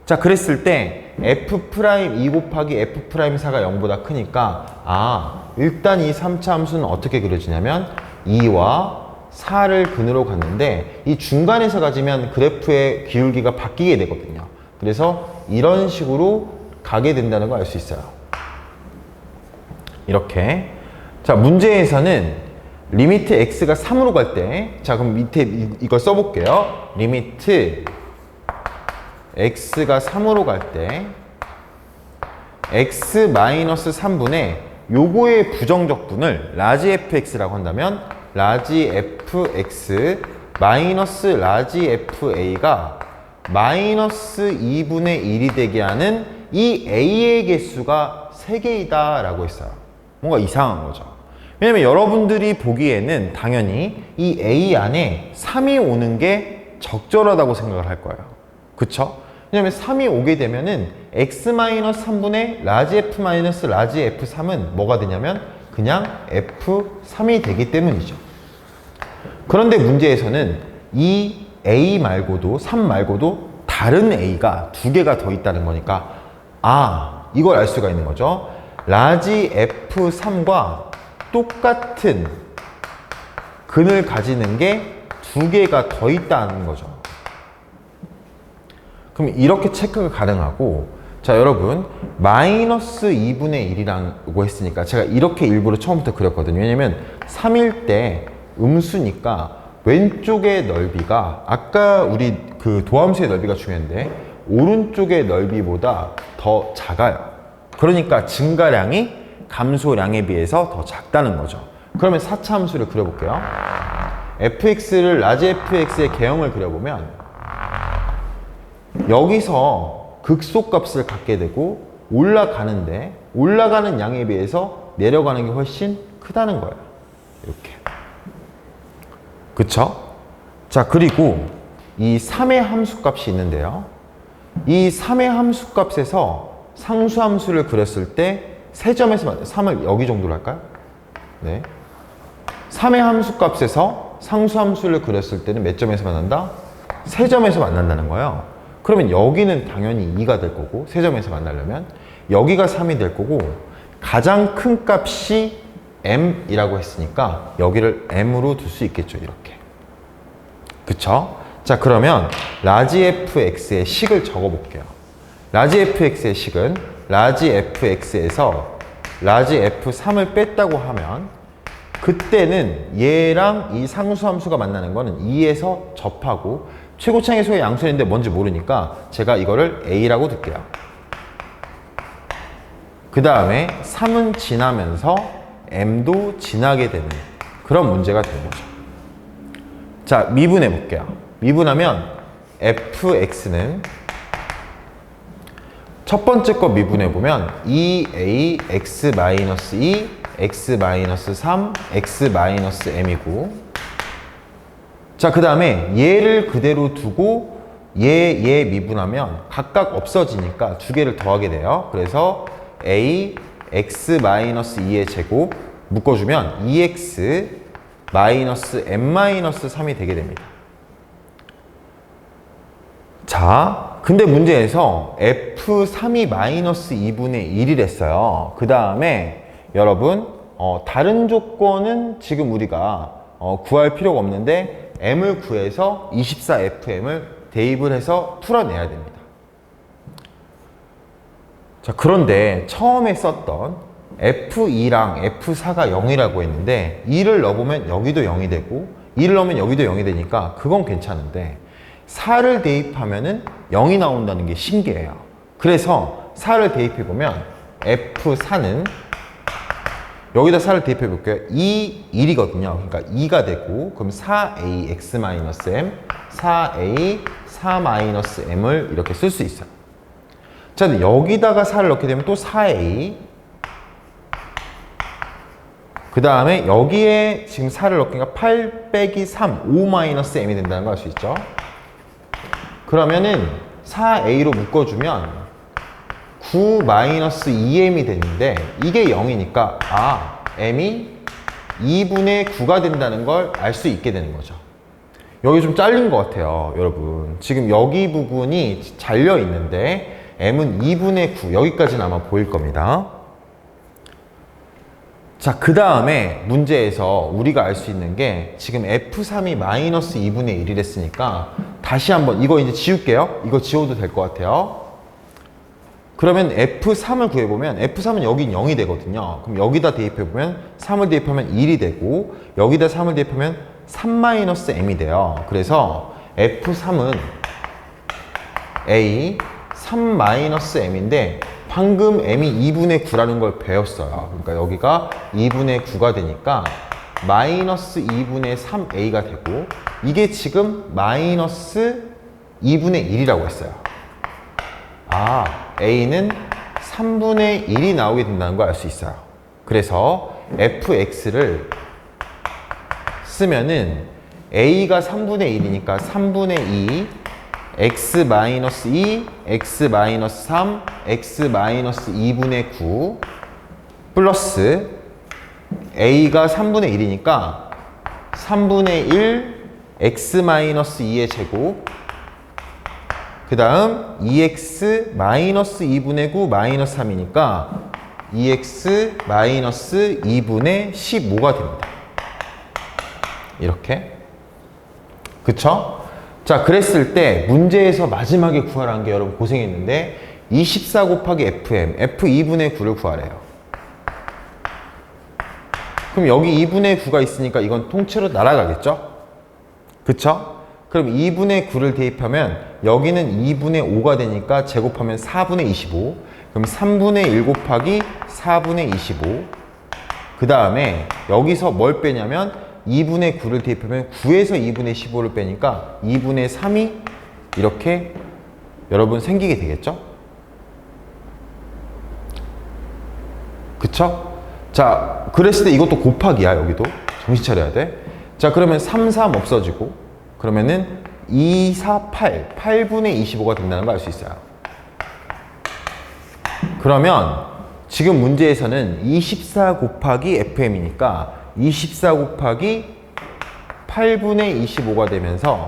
자, 그랬을 때 f'2 곱하기 f'4가 0보다 크니까 일단 이 3차 함수는 어떻게 그려지냐면 2와 4를 근으로 갔는데 이 중간에서 가지면 그래프의 기울기가 바뀌게 되거든요. 그래서 이런 식으로 가게 된다는 걸 알 수 있어요. 이렇게. 자, 문제에서는 리미트 x가 3으로 갈 때, 자, 그럼 밑에 이걸 써볼게요. 리미트 x가 3으로 갈 때 x-3분의 요거의 부정적분을 라지 fx라고 한다면 라지 fx 마이너스 라지 fa가 마이너스 2분의 1이 되게 하는 이 a의 개수가 3개이다 라고 했어요. 뭔가 이상한 거죠. 왜냐면 여러분들이 보기에는 당연히 이 a 안에 3이 오는 게 적절하다고 생각을 할 거예요. 그쵸? 왜냐면 3이 오게 되면은 x-3분의 라지 f 마이너스 라지 f3은 뭐가 되냐면 그냥 f3이 되기 때문이죠. 그런데 문제에서는 이 a 말고도 3 말고도 다른 a가 2개가 더 있다는 거니까 이걸 알 수가 있는 거죠. 라지 f3과 똑같은 근을 가지는 게 2개가 더 있다는 거죠. 그럼 이렇게 체크가 가능하고, 자, 여러분 마이너스 2분의 1이라고 했으니까 제가 이렇게 일부러 처음부터 그렸거든요. 왜냐면 3일 때 음수니까 왼쪽의 넓이가 아까 우리 그 도함수의 넓이가 중요한데 오른쪽의 넓이보다 더 작아요. 그러니까 증가량이 감소량에 비해서 더 작다는 거죠. 그러면 4차 함수를 그려볼게요. fx를 라지 fx의 개형을 그려보면 여기서 극소값을 갖게 되고 올라가는데 올라가는 양에 비해서 내려가는 게 훨씬 크다는 거예요. 이렇게. 그쵸? 자, 그리고 이 3의 함수값이 있는데요. 이 3의 함수값에서 상수함수를 그렸을 때 세 점에서 3을 여기 정도로 할까요? 네. 3의 함수값에서 상수함수를 그렸을 때는 몇 점에서 만난다? 세 점에서 만난다는 거예요. 그러면 여기는 당연히 2가 될 거고, 세 점에서 만나려면 여기가 3이 될 거고, 가장 큰 값이 m이라고 했으니까 여기를 m으로 둘 수 있겠죠. 이렇게. 그쵸? 자, 그러면 라지 fx의 식을 적어 볼게요. 라지 fx의 식은 라지 fx에서 라지 f3을 뺐다고 하면 그때는 얘랑 이 상수함수가 만나는 거는 2에서 접하고 최고차항의 수가 양수인데 뭔지 모르니까 제가 이거를 a라고 둘게요. 그 다음에 3은 지나면서 m도 지나게 되는 그런 문제가 되는 거죠. 자, 미분해 볼게요. 미분하면 fx는 첫 번째 거 미분해 보면 2a x-2 x-3 x-m이고, 자, 그 다음에 얘를 그대로 두고 얘 미분하면 각각 없어지니까 두 개를 더하게 돼요. 그래서 a x-2의 제곱 묶어주면 2x m-3이 되게 됩니다. 자, 근데 문제에서 F3이 마이너스 2분의 1이 됐어요. 그 다음에 여러분, 다른 조건은 지금 우리가 구할 필요가 없는데 M을 구해서 24FM을 대입을 해서 풀어내야 됩니다. 자, 그런데 처음에 썼던 F2랑 F4가 0이라고 했는데 2를 넣어보면 여기도 0이 되고 2를 넣으면 여기도 0이 되니까 그건 괜찮은데 4를 대입하면은 0이 나온다는 게 신기해요. 그래서 4를 대입해보면 F4는 여기다 4를 대입해볼게요. 2, 1이거든요. 그러니까 2가 되고, 그럼 4a x-m, 4a 4-m을 이렇게 쓸 수 있어요. 자, 근데 여기다가 4를 넣게 되면 또 4a, 그 다음에 여기에 지금 4를 넣으니까 8 빼기 3, 5-m이 된다는 걸 알 수 있죠. 그러면은 4a로 묶어주면 9-2m이 되는데 이게 0이니까 m이 2분의 9가 된다는 걸 알 수 있게 되는 거죠. 여기 좀 잘린 것 같아요, 여러분. 지금 여기 부분이 잘려 있는데 m은 2분의 9, 여기까지는 아마 보일 겁니다. 자, 그 다음에 문제에서 우리가 알 수 있는 게 지금 F3이 마이너스 2분의 1이 됐으니까 다시 한번 이거 이제 지울게요. 이거 지워도 될 것 같아요. 그러면 F3을 구해보면 F3은 여긴 0이 되거든요. 그럼 여기다 대입해보면 3을 대입하면 1이 되고 여기다 3을 대입하면 3-m이 돼요. 그래서 F3은 A 3-m인데 방금 m이 2분의 9라는 걸 배웠어요. 그러니까 여기가 2분의 9가 되니까 마이너스 2분의 3a가 되고 이게 지금 마이너스 2분의 1이라고 했어요. a는 3분의 1이 나오게 된다는 걸 알 수 있어요. 그래서 fx를 쓰면은 a가 3분의 1이니까 3분의 2 x-2, x-3, x-2분의 9 플러스 a가 3분의 1이니까 3분의 1 x-2의 제곱 그 다음 2x-2분의 9 마이너스 3이니까 2x-2분의 15가 됩니다. 이렇게. 그쵸? 자, 그랬을 때 문제에서 마지막에 구하라는 게 여러분 고생했는데 24 곱하기 FM, F2분의 9를 구하래요. 그럼 여기 2분의 9가 있으니까 이건 통째로 날아가겠죠? 그쵸? 그럼 2분의 9를 대입하면 여기는 2분의 5가 되니까 제곱하면 4분의 25. 그럼 3분의 1 곱하기 4분의 25. 그 다음에 여기서 뭘 빼냐면 2분의 9를 대입하면 9에서 2분의 15를 빼니까 2분의 3이 이렇게 여러분 생기게 되겠죠? 그쵸? 자, 그랬을 때 이것도 곱하기야, 여기도. 정신 차려야 돼. 자, 그러면 3, 3 없어지고 그러면은 2, 4, 8, 8분의 25가 된다는 걸 알 수 있어요. 그러면 지금 문제에서는 24 곱하기 FM이니까 24 곱하기 8분의 25가 되면서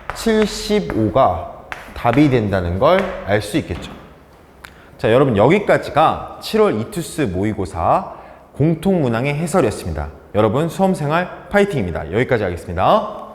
75가 답이 된다는 걸 알 수 있겠죠. 자, 여러분 여기까지가 7월 이투스 모의고사 공통문항의 해설이었습니다. 여러분 수험생활 파이팅입니다. 여기까지 하겠습니다.